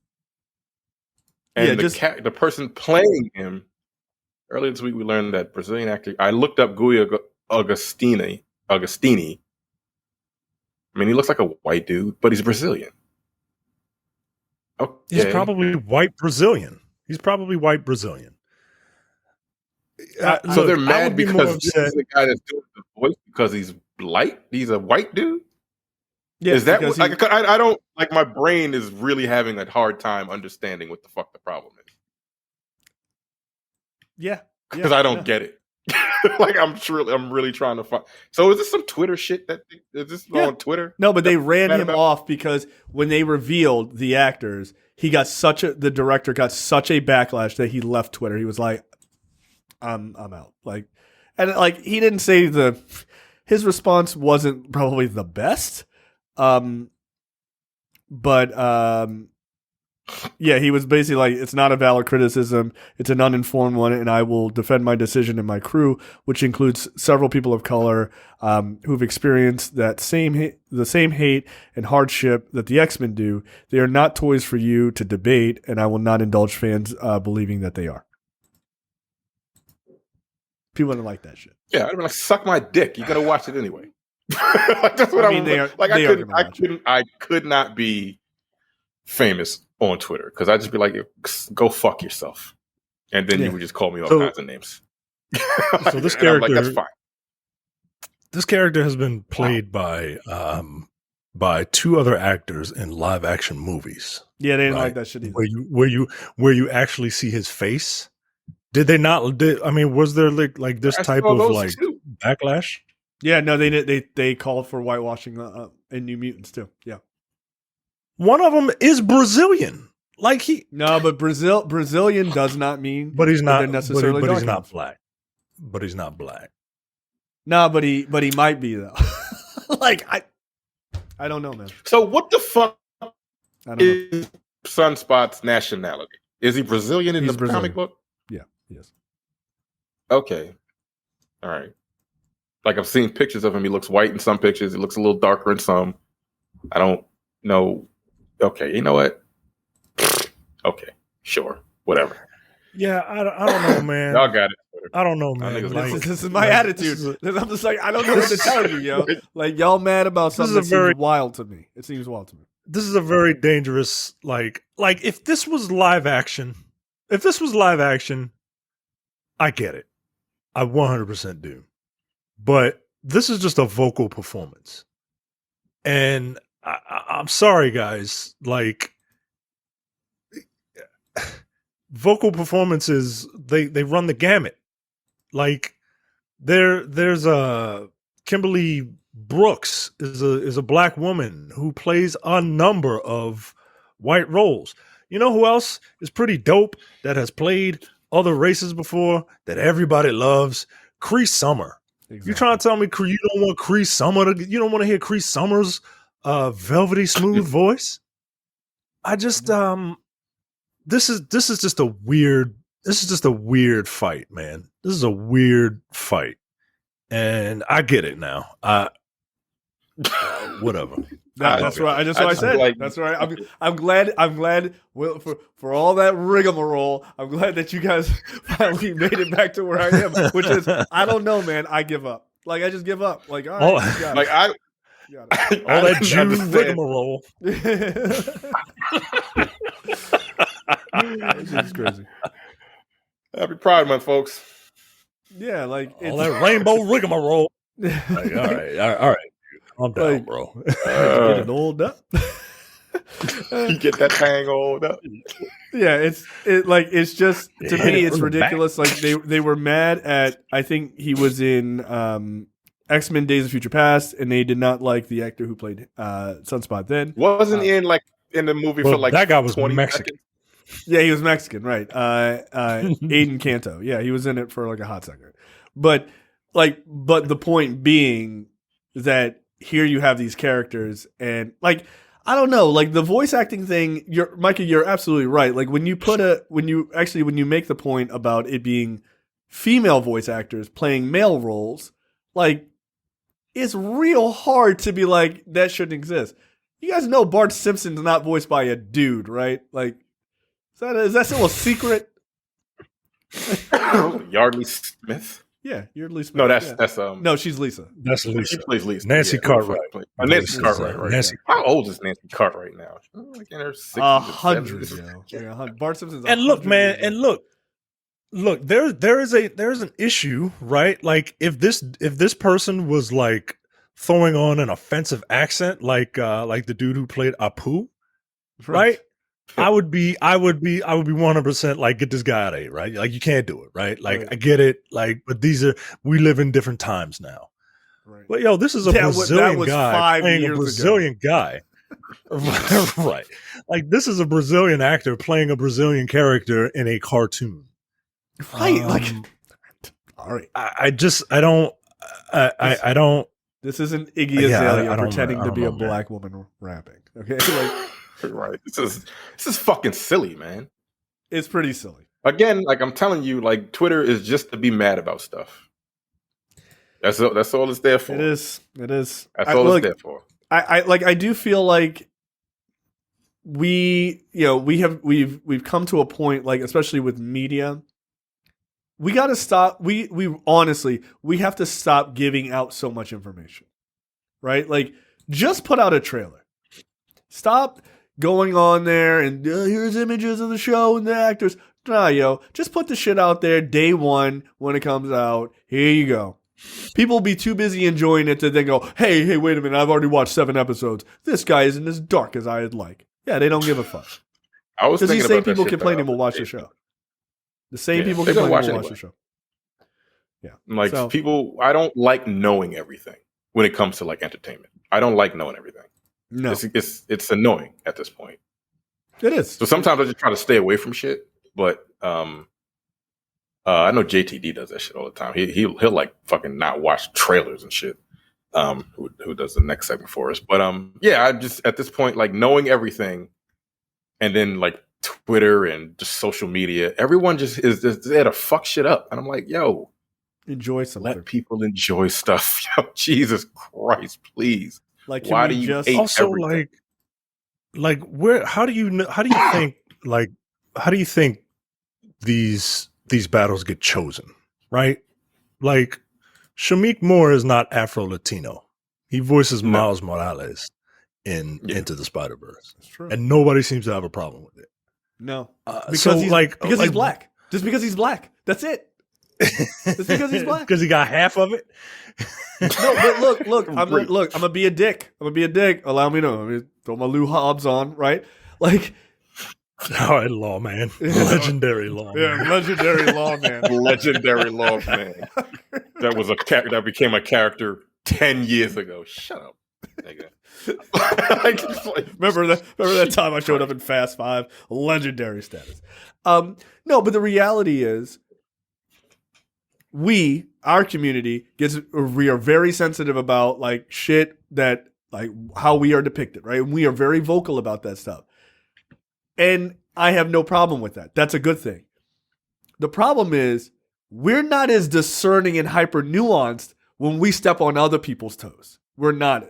S3: and the person playing him. Earlier this week, we learned that Brazilian actor. I looked up Guy Agostini. I mean, he looks like a white dude, but he's Brazilian. Okay.
S2: He's probably white Brazilian.
S3: So they're mad because this is the guy that's doing the voice because he's light. He's a white dude.
S1: Yeah,
S3: is that what, I don't like? My brain is really having a hard time understanding what the fuck the problem is.
S1: Yeah,
S3: because I don't get it. Like I'm really trying to find. So is this some Twitter shit is this on Twitter?
S1: No, but they ran him off because when they revealed the actors, the director got such a backlash that he left Twitter. He was like, I'm out. Like, and like he didn't say his response wasn't probably the best. Yeah, he was basically like, it's not a valid criticism. It's an uninformed one, and I will defend my decision and my crew, which includes several people of color who've experienced the same hate and hardship that the X-Men do. They are not toys for you to debate, and I will not indulge fans believing that they are. People don't like that shit.
S3: Yeah, I'd be like, suck my dick. You got to watch it anyway. Like, that's what I mean. I could not be famous on Twitter because I'd just be like, go fuck yourself, and then you would just call me all kinds of names.
S2: So this character,
S3: like, that's fine.
S2: This character has been played by two other actors in live action movies.
S1: Yeah, they didn't like that shit either.
S2: Where you actually see his face. Did they not? Was there like this type of like backlash?
S1: Yeah, no, they called for whitewashing in New Mutants too. Yeah.
S2: One of them is Brazilian. But
S1: Brazilian does not mean.
S2: But he's not
S1: necessarily.
S2: But he's not black. But he's not black.
S1: No, but he might be though. Like I don't know, man.
S3: So what the fuck is Sunspot's nationality? Is he Brazilian in the comic book?
S1: Yeah, he is.
S3: Okay, all right. Like I've seen pictures of him. He looks white in some pictures. He looks a little darker in some. I don't know. Okay, you know what? Okay, sure, whatever.
S2: Yeah, I don't know, man.
S3: Y'all got it.
S2: I don't know, man.
S1: This is my attitude. I'm just like, I don't know what to tell you, yo. Like, y'all mad about something that seems wild to me. It seems wild to me.
S2: This is a very dangerous, like if this was live action, I get it. I 100% do. But this is just a vocal performance. And I'm sorry, guys. Like, vocal performances, they run the gamut. Like, there's a Kimberly Brooks is a black woman who plays a number of white roles. You know who else is pretty dope that has played other races before that everybody loves? Cree Summer. Exactly. You trying to tell me you don't want Cree Summer you don't want to hear Cree Summer's velvety smooth voice? I just this is just a weird fight, man. This is a weird fight. And I get it now. Whatever.
S1: That's right. I said. Like, that's right. I'm glad. For all that rigmarole, I'm glad that you guys finally made it back to where I am. Which is, I don't know, man. I give up. Like, I just give up. Like, all right,
S3: like
S1: all
S2: that Jew rigmarole.
S1: It's crazy.
S3: Happy Pride Month, folks.
S1: Yeah, like
S2: all that rainbow rigmarole. Like, all right. Calm down, like, bro.
S1: Getting old up.
S3: You get that thing old up.
S1: Yeah, it's just, to me, it's ridiculous. Like they were mad at, I think he was in X-Men Days of Future Past, and they did not like the actor who played Sunspot then.
S3: Wasn't he in the movie for like
S2: that guy was
S3: 20
S2: Mexican.
S3: seconds?
S1: Yeah, he was Mexican, right? Aiden Canto. Yeah, he was in it for like a hot second. But the point being that here you have these characters, and like, I don't know, like the voice acting thing. Micah, you're absolutely right. Like when you make the point about it being female voice actors playing male roles, like it's real hard to be like that shouldn't exist. You guys know Bart Simpson's not voiced by a dude, right? Like, is that still a secret?
S3: Yardley Smith.
S1: Yeah, Yardley Smith.
S3: No, that's
S1: no, she's Lisa.
S2: That's Lisa.
S3: She plays Lisa.
S2: Nancy Cartwright.
S3: Nancy Cartwright. Right.
S2: Nancy.
S3: How old is Nancy Cartwright now? Like in her 60s.
S1: 100. Yeah, Bart Simpson's.
S2: And look, man, and look. There's an issue, right? Like if this person was like throwing on an offensive accent, like the dude who played Apu, right? I would be 100% like, get this guy out of here, right? Like, you can't do it, right? Like,
S1: Right.
S2: I get it, like, but we live in different times now.
S1: Right.
S2: But yo, this is a Brazilian
S1: was
S2: guy
S1: 5
S2: playing
S1: years
S2: a Brazilian guy. Right. Like, this is a Brazilian actor playing a Brazilian character in a cartoon.
S1: Right. All right.
S2: I don't.
S1: This isn't Iggy
S2: Yeah,
S1: Azalea
S2: I don't
S1: pretending
S2: know,
S1: to be a
S2: man.
S1: black woman rapping. Okay. Like,
S3: Right. This is fucking silly, man.
S1: it's pretty silly.
S3: Again, like I'm telling you, like Twitter is just to be mad about stuff. That's all it's there for.
S1: It is.
S3: That's all it's there for.
S1: I do feel like we've come to a point, like, especially with media, we got to stop. We honestly, we have to stop giving out so much information, right? Like, just put out a trailer. Stop going on there and here's images of the show and the actors. Nah, just put the shit out there day one when it comes out. Here you go. People will be too busy enjoying it to then go, hey, wait a minute, I've already watched 7 episodes. This guy isn't as dark as I'd like. Yeah, they don't give a fuck.
S3: I was
S1: Because
S3: thinking
S1: these same
S3: about that
S1: people
S3: shit
S1: complaining
S3: the
S1: will watch
S3: other
S1: the
S3: day.
S1: show. The same people
S3: they're gonna
S1: complaining will
S3: watch
S1: watch the
S3: anyway.
S1: show. Yeah.
S3: Like
S1: So-
S3: people, I don't like knowing everything when it comes to like entertainment. I don't like knowing everything.
S1: No,
S3: It's annoying at this point.
S1: it is.
S3: So sometimes I just try to stay away from shit. But I know JTD does that shit all the time. He'll like fucking not watch trailers and shit. Who does the next segment for us? But yeah, I just at this point like knowing everything, and then like Twitter and just social media, everyone just is there to fuck shit up, and I'm like, yo,
S1: Enjoy something.
S3: let people enjoy stuff. Yo, Jesus Christ, please.
S1: Like, can
S3: Why
S1: we
S3: do you
S1: just
S3: hate
S2: Also,
S3: everything?
S2: like where? How do you think? Like, how do you think these battles get chosen? Right? Like, Shamik Moore is not Afro-Latino. He voices
S3: No.
S2: Miles Morales in
S3: Yeah.
S2: Into the Spider-Verse,
S1: It's true.
S2: and nobody seems to have a problem with it.
S1: No.
S2: Because
S1: He's black. Just because he's black. That's it. It's because he's black.
S2: Because he got half of it.
S1: No, but look, I'm gonna be a dick. Allow me to throw my Lou Hobbs on, right? Like,
S2: All right, lawman, legendary lawman.
S1: legendary lawman.
S3: Legendary lawman. That was that became a character 10 years ago. Shut up, nigga.
S1: Remember that time I showed up in Fast 5? Legendary status. No, but the reality is, our community we are very sensitive about like shit that like how we are depicted, right? And we are very vocal about that stuff. And I have no problem with that. That's a good thing. The problem is we're not as discerning and hyper nuanced when we step on other people's toes. We're not,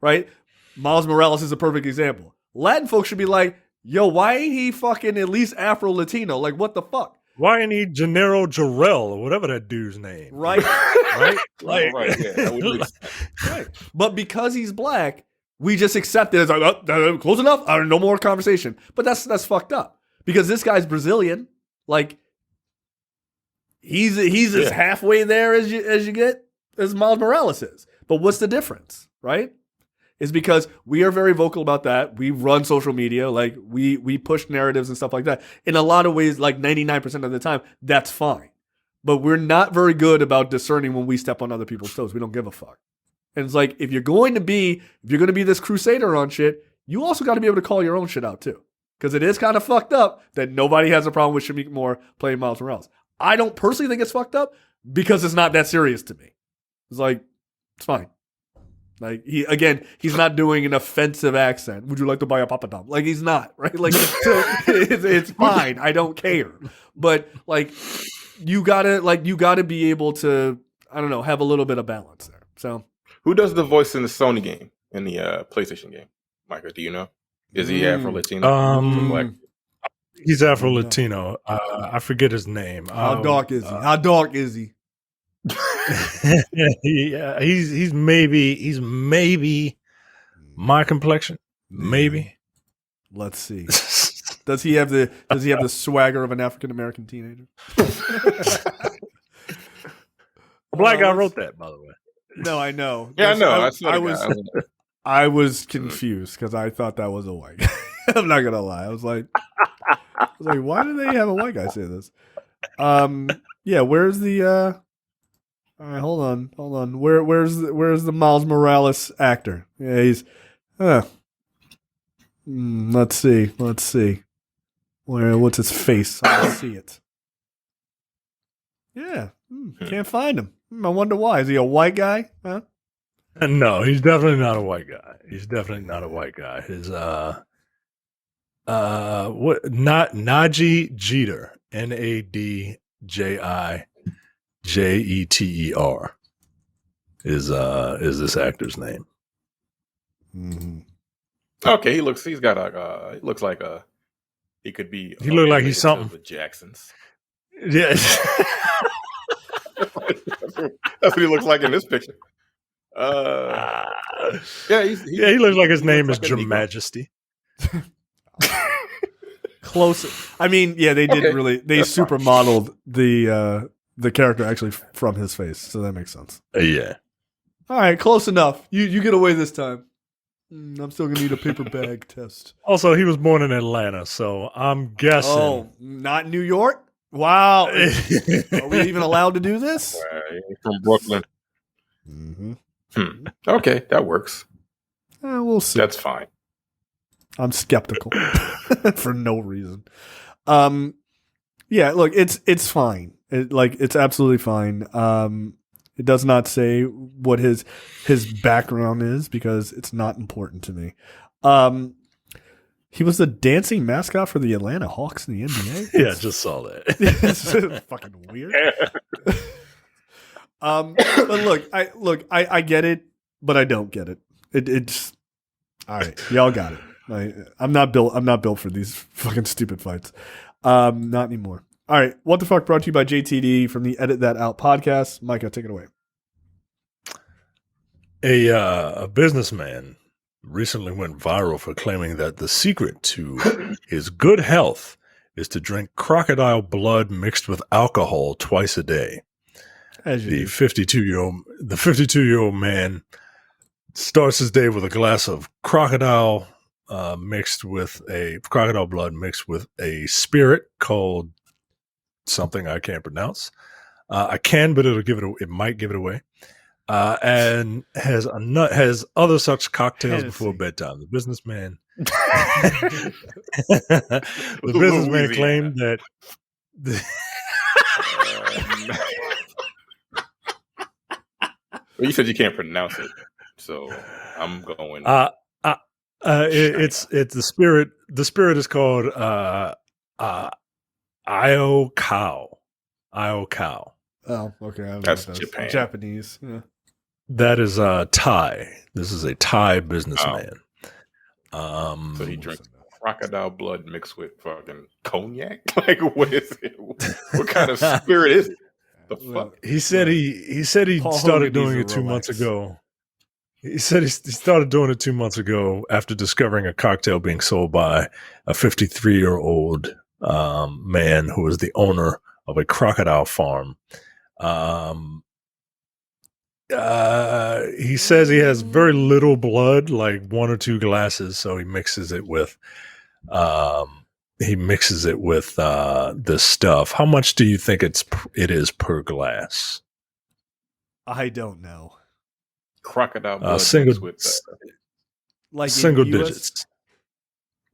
S1: right? Miles Morales is a perfect example. Latin folks should be like, yo, why ain't he fucking at least Afro-Latino? Like, what the fuck?
S2: Why ain't he Gennaro Jarrell or whatever that dude's name?
S1: Right?
S2: Right? Like,
S3: right, yeah. That would make sense.
S1: Right. But because he's black, we just accept it as like, oh, close enough. No more conversation. But that's fucked up because this guy's Brazilian. Like, he's as halfway there as you get as Miles Morales is. But what's the difference, right? Is because we are very vocal about that. We run social media, like we push narratives and stuff like that. In a lot of ways, like 99% of the time, that's fine. But we're not very good about discerning when we step on other people's toes. We don't give a fuck. And it's like, if you're going to be this crusader on shit, you also got to be able to call your own shit out too. Because it is kind of fucked up that nobody has a problem with Shamik Moore playing Miles Morales. I don't personally think it's fucked up because it's not that serious to me. It's like, it's fine. Like, he's not doing an offensive accent. Would you like to buy a papadum? Like, he's not, right? Like, so it's fine. I don't care. But like, you gotta be able to, I don't know, have a little bit of balance there. So,
S3: Who does the voice in the Sony game, in the PlayStation game? Micah, do you know? Is he Afro-Latino? Black?
S2: He's Afro-Latino. I forget his name.
S1: how dark is he? How dark is he?
S2: Yeah, he's maybe my complexion. Maybe.
S1: Let's see. Does he have the swagger of an African American teenager?
S2: A black guy wrote that, by the way.
S1: No, I know.
S3: Yeah, I know.
S1: I was confused because I thought that was a white guy. I'm not gonna lie. I was like, why do they have a white guy say this? Yeah. Where's the? All right, hold on. Where's the Miles Morales actor? Yeah, he's. Let's see. What's his face? I don't see it. Yeah, can't find him. I wonder why. Is he a white guy? Huh?
S2: No, he's definitely not a white guy. His Najee Jeter, Nadjijeter is this actor's name.
S1: Mm-hmm.
S3: Okay, he looks like he could be.
S2: He looked like he's something.
S3: The Jacksons.
S2: Yes.
S3: That's what he looks like in this picture. He
S2: looks like his name is Your Majesty.
S1: Close. I mean, yeah, they didn't really. They supermodeled the character actually from his face, so that makes sense.
S2: Yeah.
S1: All right, close enough. You get away this time. I'm still gonna need a paper bag test.
S2: Also, he was born in Atlanta, so I'm guessing.
S1: Oh, not New York? Wow. Are we even allowed to do this?
S3: From Brooklyn.
S1: Mm-hmm.
S3: Okay, that works.
S1: We'll see.
S3: That's fine.
S1: I'm skeptical for no reason. Yeah, look, it's fine. It's absolutely fine. It does not say what his background is because it's not important to me. He was the dancing mascot for the Atlanta Hawks in the NBA.
S2: Yeah, I just saw that.
S1: It's fucking weird. But look, I get it, but I don't get it. It's all right. Y'all got it. I'm not built for these fucking stupid fights. Not anymore. All right. What the fuck brought to you by JTD from the Edit That Out podcast. Micah, take it away.
S2: A businessman recently went viral for claiming that the secret to his good health is to drink crocodile blood mixed with alcohol twice a day. The 52-year-old man starts his day with a glass of crocodile blood mixed with a spirit called something I can't pronounce. I can, but it might give it away. And has other such cocktails before bedtime. The businessman claimed that.
S3: Well, you said you can't pronounce it, so I'm going.
S2: It's the spirit. The spirit is called Io Cow.
S1: Oh, okay.
S3: That's Japan.
S1: Japanese. Yeah.
S2: That is Thai. This is a Thai businessman.
S3: So he drinks crocodile blood mixed with fucking cognac. Like, what is it? What kind of spirit is it? The fuck?
S2: He said he started doing it 2 months ago. He said he started doing it 2 months ago after discovering a cocktail being sold by a 53-year-old man who was the owner of a crocodile farm. He says he has very little blood, like 1 or 2 glasses, so he mixes it with this stuff. How much do you think it is per glass?
S1: I don't know.
S3: Crocodile blood
S2: single
S3: with
S1: like
S2: single
S1: in US?
S2: digits.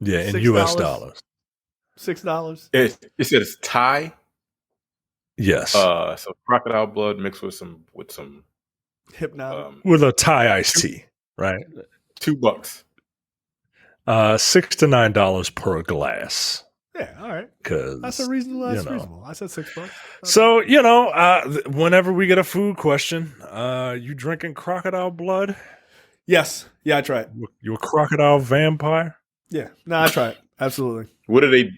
S2: Yeah, in
S1: $6?
S2: US dollars.
S1: $6.
S3: You said it's Thai.
S2: Yes.
S3: So crocodile blood mixed with some
S1: Hypnotic.
S2: With a Thai iced tea, right?
S3: $2.
S2: $6 to $9 per glass.
S1: Yeah, all right.
S2: Because
S1: that's a reasonable. That's reasonable. I said $6.
S2: So whenever we get a food question, you drinking crocodile blood?
S1: Yes. Yeah, I try it.
S2: You a crocodile vampire?
S1: Yeah. No, I try it. Absolutely.
S3: What do they?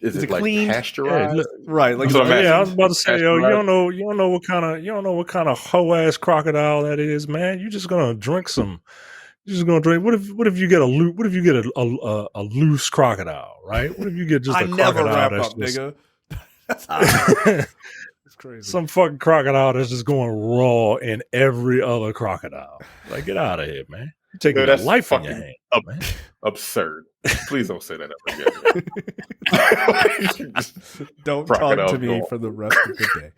S3: Is it like
S1: clean?
S3: pasteurized?
S1: Yeah, right. Like
S2: I was about to say, you don't know what kind of hoe ass crocodile that is, man. You're just gonna drink some. You're just gonna drink. What if you get a loose crocodile, right? What if you get just a crocodile that's just,
S1: nigga. That's crazy.
S2: Some fucking crocodile that's just going raw in every other crocodile. Like, get out of here, man. You're taking
S3: that's
S2: your life in your
S3: fucking
S2: hand, man.
S3: absurd. Please don't say that ever again.
S1: Don't talk
S3: Crocodile
S1: to me
S3: jaw.
S1: for the rest of the day.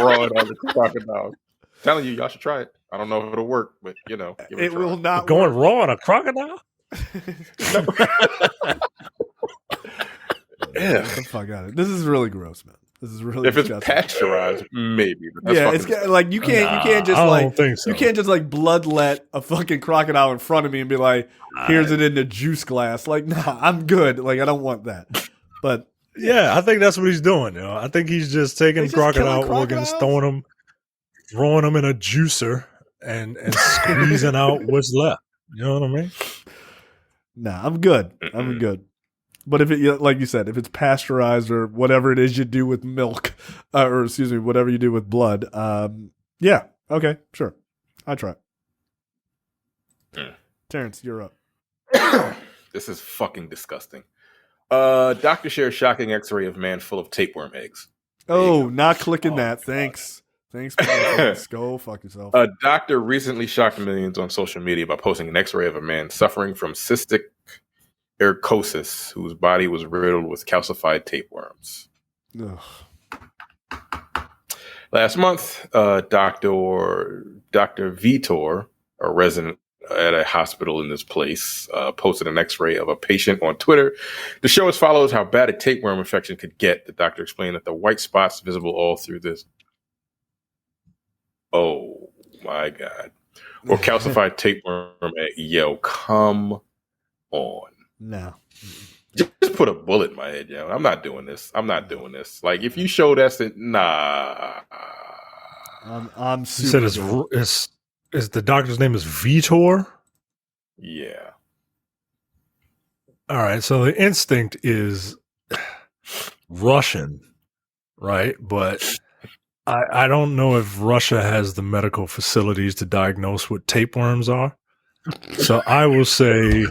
S3: Raw on the crocodile. Telling you, y'all should try it. I don't know if it'll work, but give it a
S1: It
S3: try.
S1: will not
S2: Going
S1: work.
S2: raw on a crocodile?
S3: Yeah.
S1: Get the fuck out of it. This is really gross, man. This is really
S3: If it's
S1: disgusting.
S3: pasteurized, maybe. But that's
S1: Yeah,
S3: fucking
S1: it's
S3: disgusting.
S1: like you can't just
S2: I
S1: like
S2: don't think so.
S1: you can't just like bloodlet a fucking crocodile in front of me and be like, here's it in the juice glass. Like, nah, I'm good. Like, I don't want that. But
S2: Yeah, I think that's what he's doing. You know? I think he's just taking
S1: He's just
S2: crocodile
S1: killing
S2: organs,
S1: crocodiles?
S2: throwing them in a juicer, and squeezing out what's left. You know what I mean?
S1: nah, I'm good. I'm
S3: Mm-mm.
S1: good. But if it, like you said, if it's pasteurized or whatever it is you do with milk, or excuse me, whatever you do with blood, yeah, okay, sure, I try.
S3: Mm.
S1: Terrence, you're up.
S3: This is fucking disgusting. Doctor shares shocking X-ray of man full of tapeworm eggs.
S1: Oh, not clicking
S3: Oh,
S1: that.
S3: God.
S1: Thanks. Thanks. Go fuck yourself.
S3: A doctor recently shocked millions on social media by posting an X-ray of a man suffering from cystic erycosis, whose body was riddled with calcified tapeworms.
S1: Ugh.
S3: Last month, Dr. Vitor, a resident at a hospital in this place, posted an X-ray of a patient on Twitter to show as follows how bad a tapeworm infection could get. The doctor explained that the white spots visible all through this. Oh my God. Or calcified tapeworm. Yo, come on.
S1: No.
S3: Just put a bullet in my head, yo. I'm not doing this. Like, if you show that, nah.
S1: I'm
S2: You
S1: super
S2: said
S1: good.
S2: is the doctor's name is Vitor?
S3: Yeah.
S2: All right, so the instinct is Russian, right? But I don't know if Russia has the medical facilities to diagnose what tapeworms are. So I will say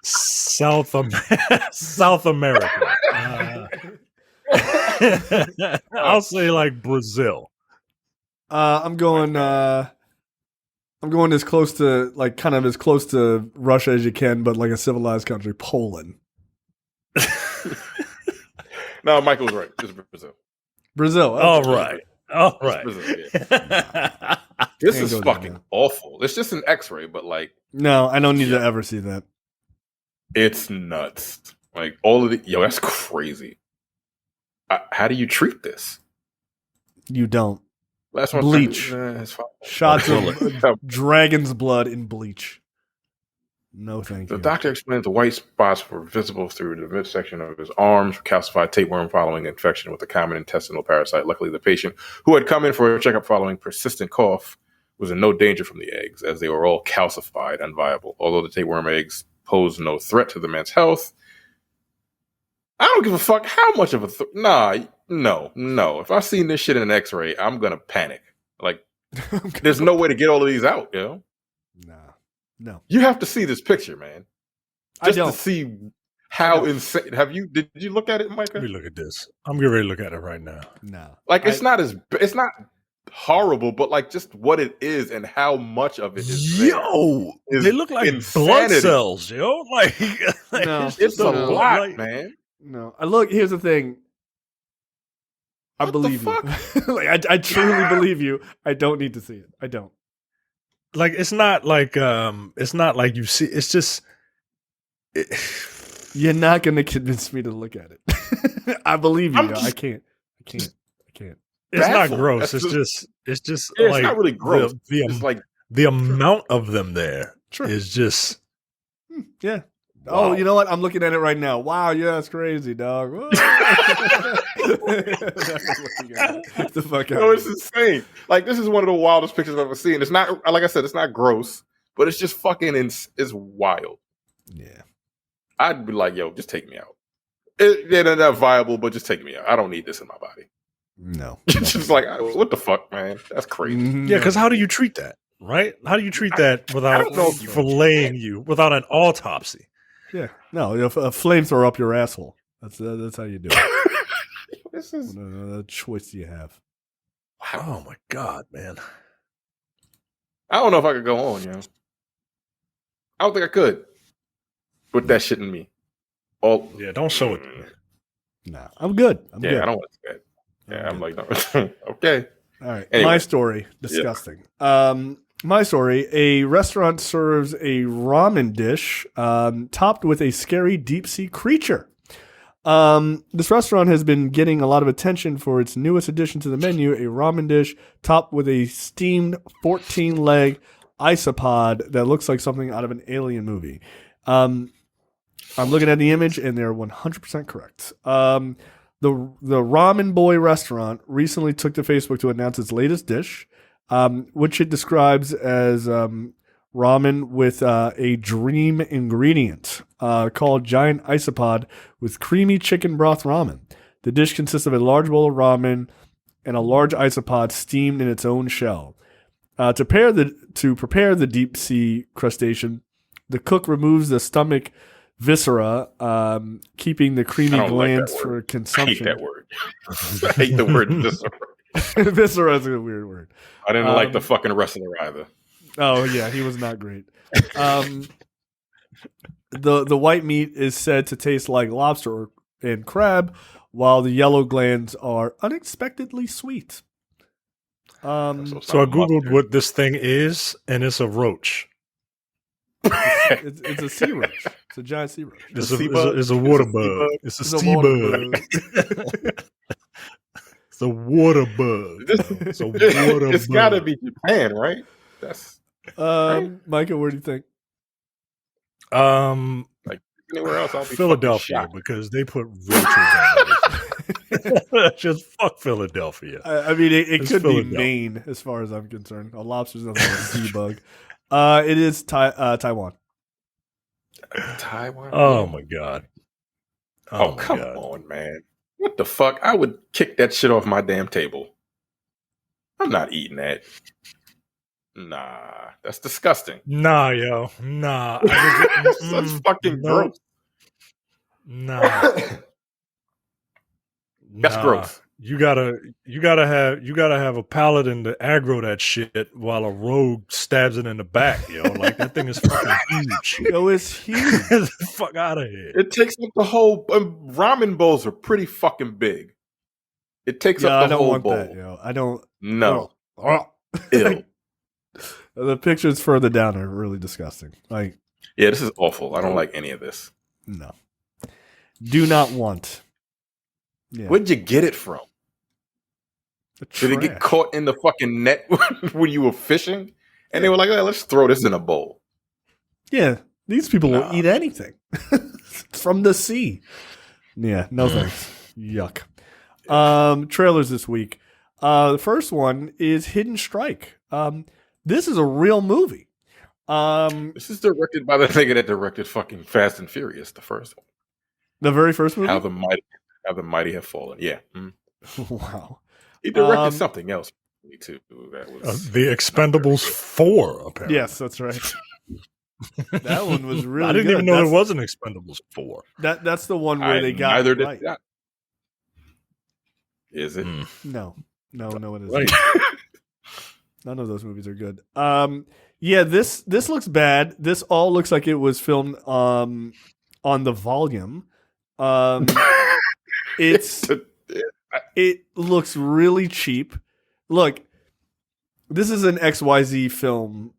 S2: South America. I'll say like Brazil.
S1: I'm going as close to like kind of as close to Russia as you can, but like a civilized country, Poland.
S3: No, Michael's right. It's Brazil.
S1: Brazil. Okay.
S2: All right. All right.
S3: Brazil, yeah. This
S1: Can't
S3: is
S1: go there
S3: fucking
S1: now.
S3: awful. It's just an X-ray, but like,
S1: No, I don't need
S3: Yeah.
S1: to ever see that.
S3: it's nuts. Like, all of the, yo, that's crazy. How do you treat this?
S1: You don't.
S3: Last one,
S1: Bleach.
S3: It's fine.
S1: Shots
S3: Bullet.
S1: of dragon's blood in bleach. No, thank
S3: The
S1: you.
S3: doctor explained the white spots were visible through the midsection of his arms, calcified tapeworm following infection with a common intestinal parasite. Luckily, the patient, who had come in for a checkup following persistent cough, was in no danger from the eggs, as they were all calcified, unviable. Although the tapeworm eggs posed no threat to the man's health, I don't give a fuck how much of a no. If I've seen this shit in an X-ray, I'm gonna panic. Like, there's no way to get all of these out, yo.
S1: Nah. No.
S3: You have to see this picture, man.
S1: I
S3: Just
S1: don't.
S3: to see how insane. Did you look at it, Micah?
S2: Let me look at this. I'm getting ready to look at it right now.
S1: No.
S3: Like, it's not horrible, but like just what it is and how much of it is there.
S2: Yo,
S3: is
S2: they look like blood
S3: insanity.
S2: cells, yo. Like,
S1: No.
S2: it's
S3: It's
S2: just
S3: a
S1: No.
S3: lot,
S2: like-
S3: man.
S1: No. Look, here's the thing. I
S3: What the
S1: believe you.
S3: fuck?
S1: Like I truly believe you. I don't need to see it. I don't.
S2: Like it's not like you see. It's just.
S1: You're not going to convince me to look at it. I believe you.
S3: I'm
S1: yo.
S3: just-
S1: I can't.
S2: It's
S3: Baffled.
S2: not gross.
S3: That's
S2: It's just
S3: Yeah,
S2: like
S3: it's not really gross.
S2: The,
S3: It's like
S2: the amount of them there
S1: Sure.
S2: is just.
S1: Yeah.
S2: Wow.
S1: Oh, you know what? I'm looking at it right now. Wow, yeah, that's crazy, dog. Whoa. Get the fuck out.
S3: no, it's insane. Like, this is one of the wildest pictures I've ever seen. It's not, like I said, it's not gross, but it's just fucking it's wild.
S1: Yeah.
S3: I'd be like, yo, just take me out. They're not viable, but just take me out. I don't need this in my body.
S1: No.
S3: Just like, what the fuck, man? That's crazy.
S2: Yeah, because how do you treat that? Right? How do you treat that without
S3: don't know.
S2: filleting you, without an autopsy?
S1: Yeah. No, a flamethrower up your asshole. That's how you do it.
S3: This is
S1: What choice do you have?
S2: Oh my god, man!
S3: I don't know if I could go on, yo. I don't think I could. Put that shit in me. Oh
S2: Yeah, don't show it.
S1: Nah, I'm good. I'm good.
S3: I don't want to do that. Yeah, I'm like, no. Okay.
S1: All right.
S3: Anyway.
S1: My story. Disgusting. My story. A restaurant serves a ramen dish topped with a scary deep sea creature. This restaurant has been getting a lot of attention for its newest addition to the menu, a ramen dish topped with a steamed 14-leg isopod that looks like something out of an alien movie. I'm looking at the image, and they're 100% correct. The Ramen Boy restaurant recently took to Facebook to announce its latest dish, which it describes as ramen with a dream ingredient called giant isopod with creamy chicken broth ramen. The dish consists of a large bowl of ramen and a large isopod steamed in its own shell. To prepare the deep sea crustacean, the cook removes the stomach viscera, keeping the creamy glands for consumption.
S3: I hate that word. I hate the word viscera.
S1: Viscera is a weird word.
S3: I didn't like the fucking wrestler either.
S1: Oh yeah, he was not great. The white meat is said to taste like lobster and crab, while the yellow glands are unexpectedly sweet.
S2: So I googled what this thing is, and it's a roach.
S1: It's a sea roach. It's a giant sea roach.
S2: It's a water bug. It's a sea bug. It's a water bug.
S3: It's got to be Japan, right? That's right?
S2: Micah, where do you think?
S3: Like anywhere else, I'll be
S2: Philadelphia, because they put roaches on it. Just fuck Philadelphia.
S1: I mean, it could be Maine, as far as I'm concerned. A lobster's not like a sea bug. It is Taiwan.
S3: Taiwan?
S2: Oh my god.
S3: Oh come on, man. What the fuck? I would kick that shit off my damn table. I'm not eating that. Nah, that's disgusting.
S2: Nah, yo. Nah.
S3: That's fucking gross.
S2: Nah.
S3: That's gross.
S2: You gotta have a paladin to aggro that shit while a rogue stabs it in the back, yo. Like that thing is fucking huge.
S1: Yo, it's huge.
S2: Get the fuck out of here.
S3: It takes up the whole ramen bowls are pretty fucking big. It takes up the whole bowl.
S1: That, yo. I don't.
S3: No.
S1: Ew. The pictures further down are really disgusting. Like,
S3: yeah, this is awful. I don't like any of this.
S1: No. Do not want. Yeah.
S3: Where'd you get it from? Did it get caught in the fucking net when you were fishing? And they were like, oh, let's throw this in a bowl.
S1: Yeah, these people will eat anything from the sea. Yeah, no thanks. Yuck. Trailers this week. The first one is Hidden Strike. This is a real movie.
S3: This is directed by the nigga that directed fucking Fast and Furious, the first one.
S1: The very first movie?
S3: How the mighty have fallen. Yeah.
S1: Wow.
S3: He directed something else too. That was
S2: The Expendables 4, apparently.
S1: Yes, that's right. That one was really
S2: I didn't
S1: good.
S2: even know there was an Expendables 4.
S1: That's the one where they got
S3: neither
S1: it
S3: did
S1: right.
S3: that. Is it?
S1: No, it isn't.
S2: Right.
S1: None of those movies are good. Yeah, this looks bad. This all looks like it was filmed on the volume. It looks really cheap. Look, this is an XYZ film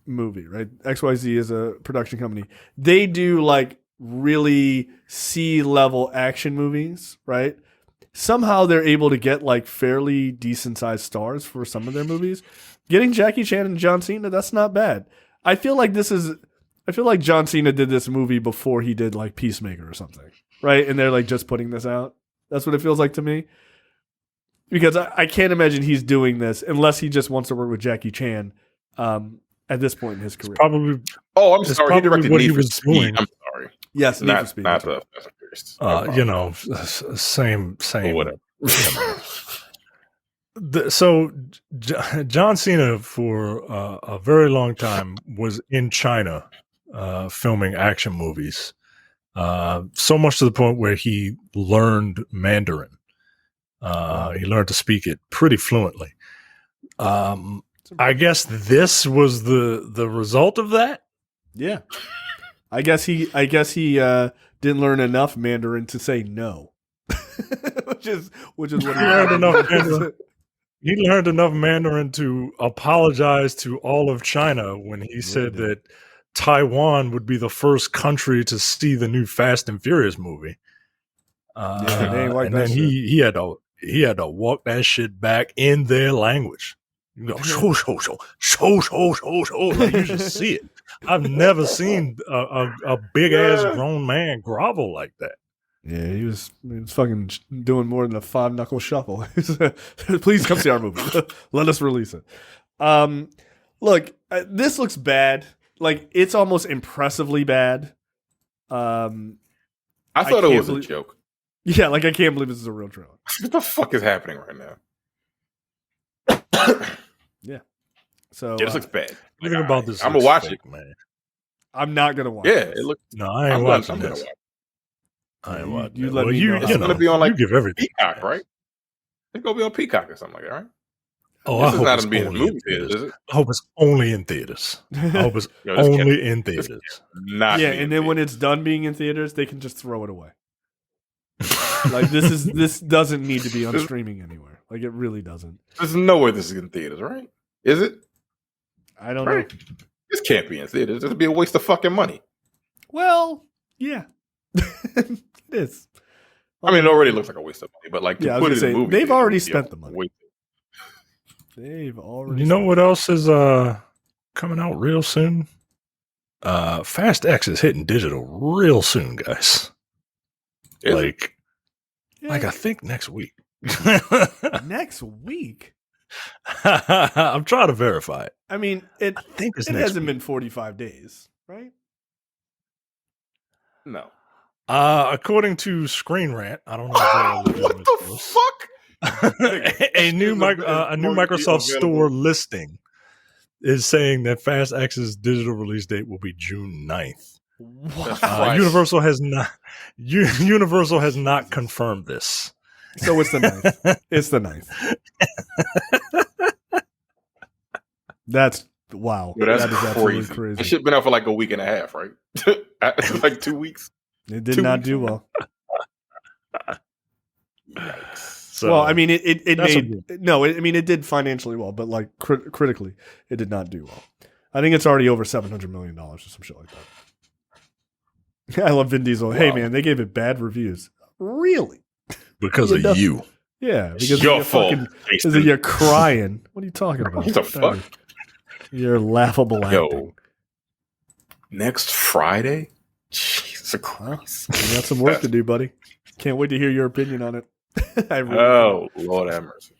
S1: movie, right? XYZ is a production company. They do like really C-level action movies, right? Somehow they're able to get like fairly decent sized stars for some of their movies. Getting Jackie Chan and John Cena, that's not bad. I feel like John Cena did this movie before he did like Peacemaker or something, right? And they're like just putting this out. That's what it feels like to me. Because I can't imagine he's doing this unless he just wants to work with Jackie Chan at this point in his career.
S2: Probably.
S3: Oh, I'm sorry. He directed
S2: what
S3: Need
S2: he
S3: for
S2: was
S3: Speed.
S2: doing.
S3: I'm sorry.
S1: Yes, Need for Speed.
S3: Not the
S2: same.
S3: Or whatever.
S2: So John Cena for a very long time was in China filming action movies, so much to the point where he learned Mandarin. He learned to speak it pretty fluently. I guess this was the result of that.
S1: Yeah. I guess he didn't learn enough Mandarin to say no. which is what he
S2: learned enough Mandarin. He learned enough Mandarin to apologize to all of China when he said that Taiwan would be the first country to see the new Fast and Furious movie. And then he had to walk that shit back in their language. You go, show. Like, you just see it. I've never seen a big ass grown man grovel like that.
S1: Yeah, he was fucking doing more than a 5-knuckle shuffle. Please come see our movie. Let us release it. Look, this looks bad. Like, it's almost impressively bad.
S3: I thought it was a joke.
S1: Yeah, like, I can't believe this is a real trailer.
S3: What the fuck is happening right now?
S1: Yeah. So
S3: this looks bad.
S2: Everything about this,
S3: I'm gonna watch it,
S1: man. I'm not gonna watch.
S3: Yeah,
S1: it
S3: looks.
S2: No, I ain't watching this.
S3: I
S2: ain't watching.
S1: You let me know.
S3: It's gonna be on like
S2: give everything
S3: Peacock, right? It's gonna be on Peacock or something like that, right?
S2: Oh,
S3: this
S2: I
S3: is
S2: hope
S3: not
S2: it's
S3: gonna be in the
S2: only
S3: movie theaters, is it?
S2: I hope it's only in theaters. I hope it's only in theaters.
S3: Not
S1: yeah, and then when it's done being in theaters, they can just throw it away. Like this doesn't need to be on streaming anywhere. Like, it really doesn't.
S3: There's no way this is in theaters, right? Is it?
S1: I don't know.
S3: This can't be in theaters. This would be a waste of fucking money.
S1: Well, yeah, it is.
S3: I mean, it already looks like a waste of money, but like to put it in a movie,
S1: they've already spent the money. They've already.
S2: You know what else is coming out real soon? Fast X is hitting digital real soon, guys. Like I think next week.
S1: Next week?
S2: I'm trying to verify it.
S1: I mean, I think it hasn't been 45 days, right?
S3: No.
S2: According to Screen Rant, I don't know.
S3: What the fuck?
S2: a new Microsoft Store listing is saying that Fast X's digital release date will be June 9th. Universal has not confirmed this.
S1: So it's the 9th. It's the 9th. That's wow.
S3: Yo, that's crazy. It should have been out for like a week and a half, right? Like 2 weeks.
S1: It did not do well.
S3: Yikes.
S1: So, well, I mean, it did financially well, but like critically, it did not do well. I think it's already over $700 million or some shit like that. I love Vin Diesel. Wow. Hey, man, they gave it bad reviews. Really?
S2: Because of you.
S1: Yeah, because
S3: your fault.
S1: Because you're crying. What are you talking about?
S3: What the fuck?
S1: You're laughable acting.
S3: Yo, next Friday? Jesus Christ.
S1: You got some work to do, buddy. Can't wait to hear your opinion on it.
S3: Lord have mercy.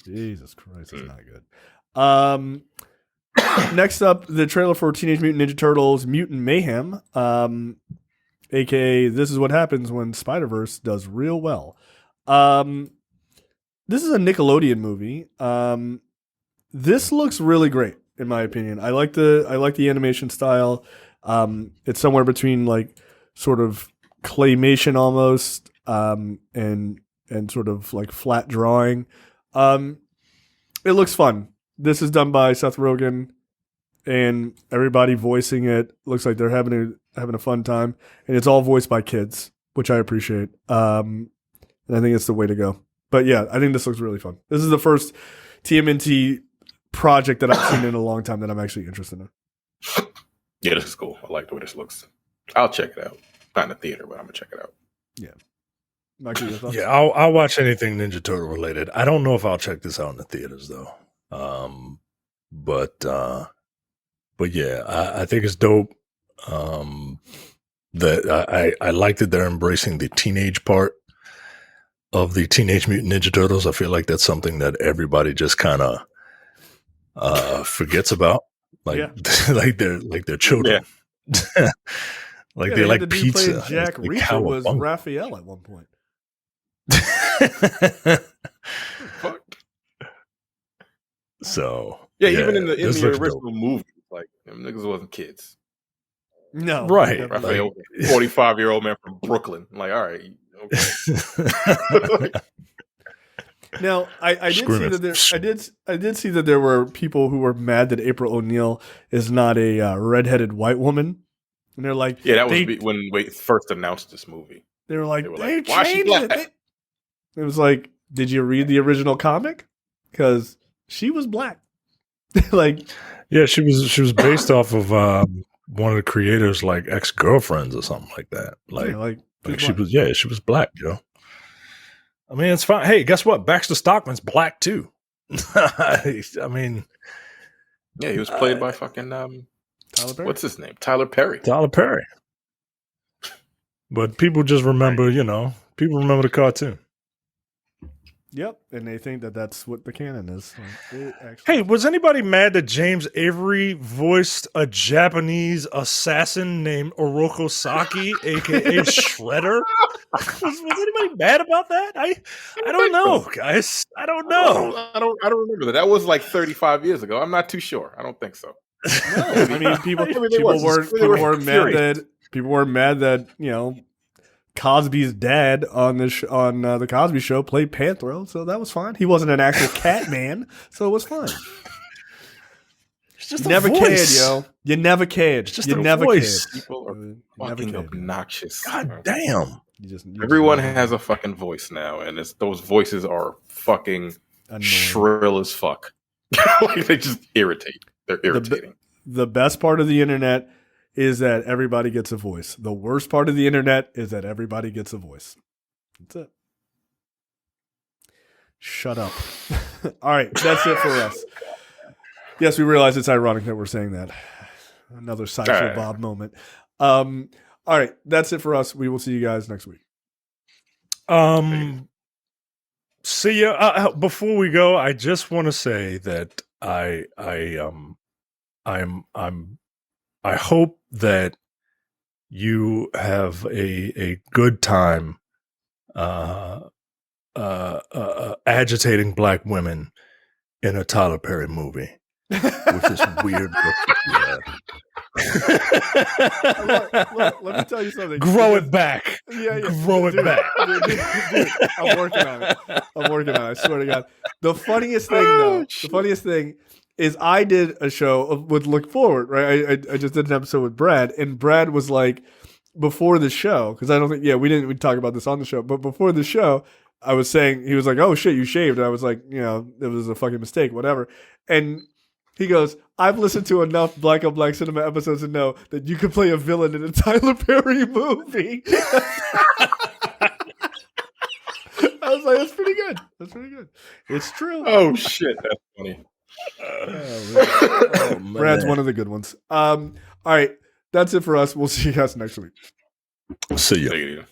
S3: Jesus
S1: Christ, it's not good. Next up, the trailer for Teenage Mutant Ninja Turtles Mutant Mayhem, aka This Is What Happens When Spider-Verse Does Real Well. This is a Nickelodeon movie. This looks really great, in my opinion. I like the animation style. It's somewhere between like sort of claymation almost, and sort of like flat drawing. It looks fun. This is done by Seth Rogen, and everybody voicing it looks like they're having a fun time, and it's all voiced by kids, which I appreciate. And I think it's the way to go. But yeah, I think this looks really fun. This is the first TMNT project that I've seen in a long time that I'm actually interested in.
S3: Yeah, this is cool. I like the way this looks. I'll check it out. Not in the theater, but I'm gonna check it out.
S1: Yeah. Michael, your thoughts?
S2: Yeah, I'll watch anything Ninja Turtle related. I don't know if I'll check this out in the theaters though. But yeah, I think it's dope. That I like that they're embracing the teenage part of the Teenage Mutant Ninja Turtles. I feel like that's something that everybody just kind of forgets about. Like, like they're children. Yeah. They like pizza.
S1: Jack Reacher was Raphael at one point.
S3: So even in the original movie, like them niggas wasn't kids.
S1: No,
S2: right?
S3: Raphael, 45-year-old man from Brooklyn. I'm like, all right, okay.
S1: Now, I did
S2: Screaming.
S1: see that I did see that there were people who were mad that April O'Neil is not a redheaded white woman, and they're like,
S3: Yeah, that was when we first announced this movie.
S1: They were like, they
S3: why is she
S1: changed
S3: black?
S1: it. It was like, did you read the original comic? Because she was black. Like,
S2: yeah, she was based off of one of the creators' like ex-girlfriends or something like that. Like she was black, yo. I mean, it's fine. Hey, guess what? Baxter Stockman's black too. I mean,
S3: yeah, he was played by fucking
S1: Tyler Perry.
S3: What's his name? Tyler Perry.
S2: Tyler Perry. But people just remember, people remember the cartoon.
S1: Yep, and they think that that's what the canon is.
S2: Hey, was anybody mad that James Avery voiced a Japanese assassin named Oroko Saki, aka Shredder? Was anybody mad about that? I don't know, guys. I don't know.
S3: I don't remember that. That was like 35 years ago. I'm not too sure. I don't think so.
S1: No, I mean, people were mad that Cosby's dad on the Cosby Show played Panthro, so that was fine. He wasn't an actual cat man, so it was fine.
S2: It's just
S1: you never
S2: voice.
S1: cared, yo. You never cared.
S2: It's just
S1: you
S2: a
S1: never
S2: voice.
S1: cared.
S3: People are fucking obnoxious.
S2: God damn.
S3: Everyone has a fucking voice now, and those voices are fucking
S1: annoying.
S3: Shrill as fuck. Like, they just irritate. They're irritating.
S1: The best part of the internet is that everybody gets a voice. The worst part of the internet is that everybody gets a voice. That's it. Shut up. All right, that's it for us. Yes, we realize it's ironic that we're saying that. Another Sideshow Bob moment. All right, that's it for us. We will see you guys next week.
S2: See ya. Before we go, I just want to say that I hope that you have a good time agitating black women in a Tyler Perry movie with this weird look that you have.
S1: Let me tell you something.
S2: Grow it back.
S1: Yeah.
S2: Grow it back.
S1: Dude, I'm working on it. I swear to God. The funniest thing is I did a show with Look Forward, right? I just did an episode with Brad, and Brad was like, before the show, because I don't think, we talk about this on the show, but before the show, I was saying, he was like, oh shit, you shaved. And I was like, it was a fucking mistake, whatever. And he goes, I've listened to enough Black on Black cinema episodes to know that you can play a villain in a Tyler Perry movie. I was like, that's pretty good. It's true.
S3: Oh shit, that's funny.
S1: Brad's one of the good ones. All right, that's it for us. We'll see you guys next week.
S2: See you.
S3: Take it easy.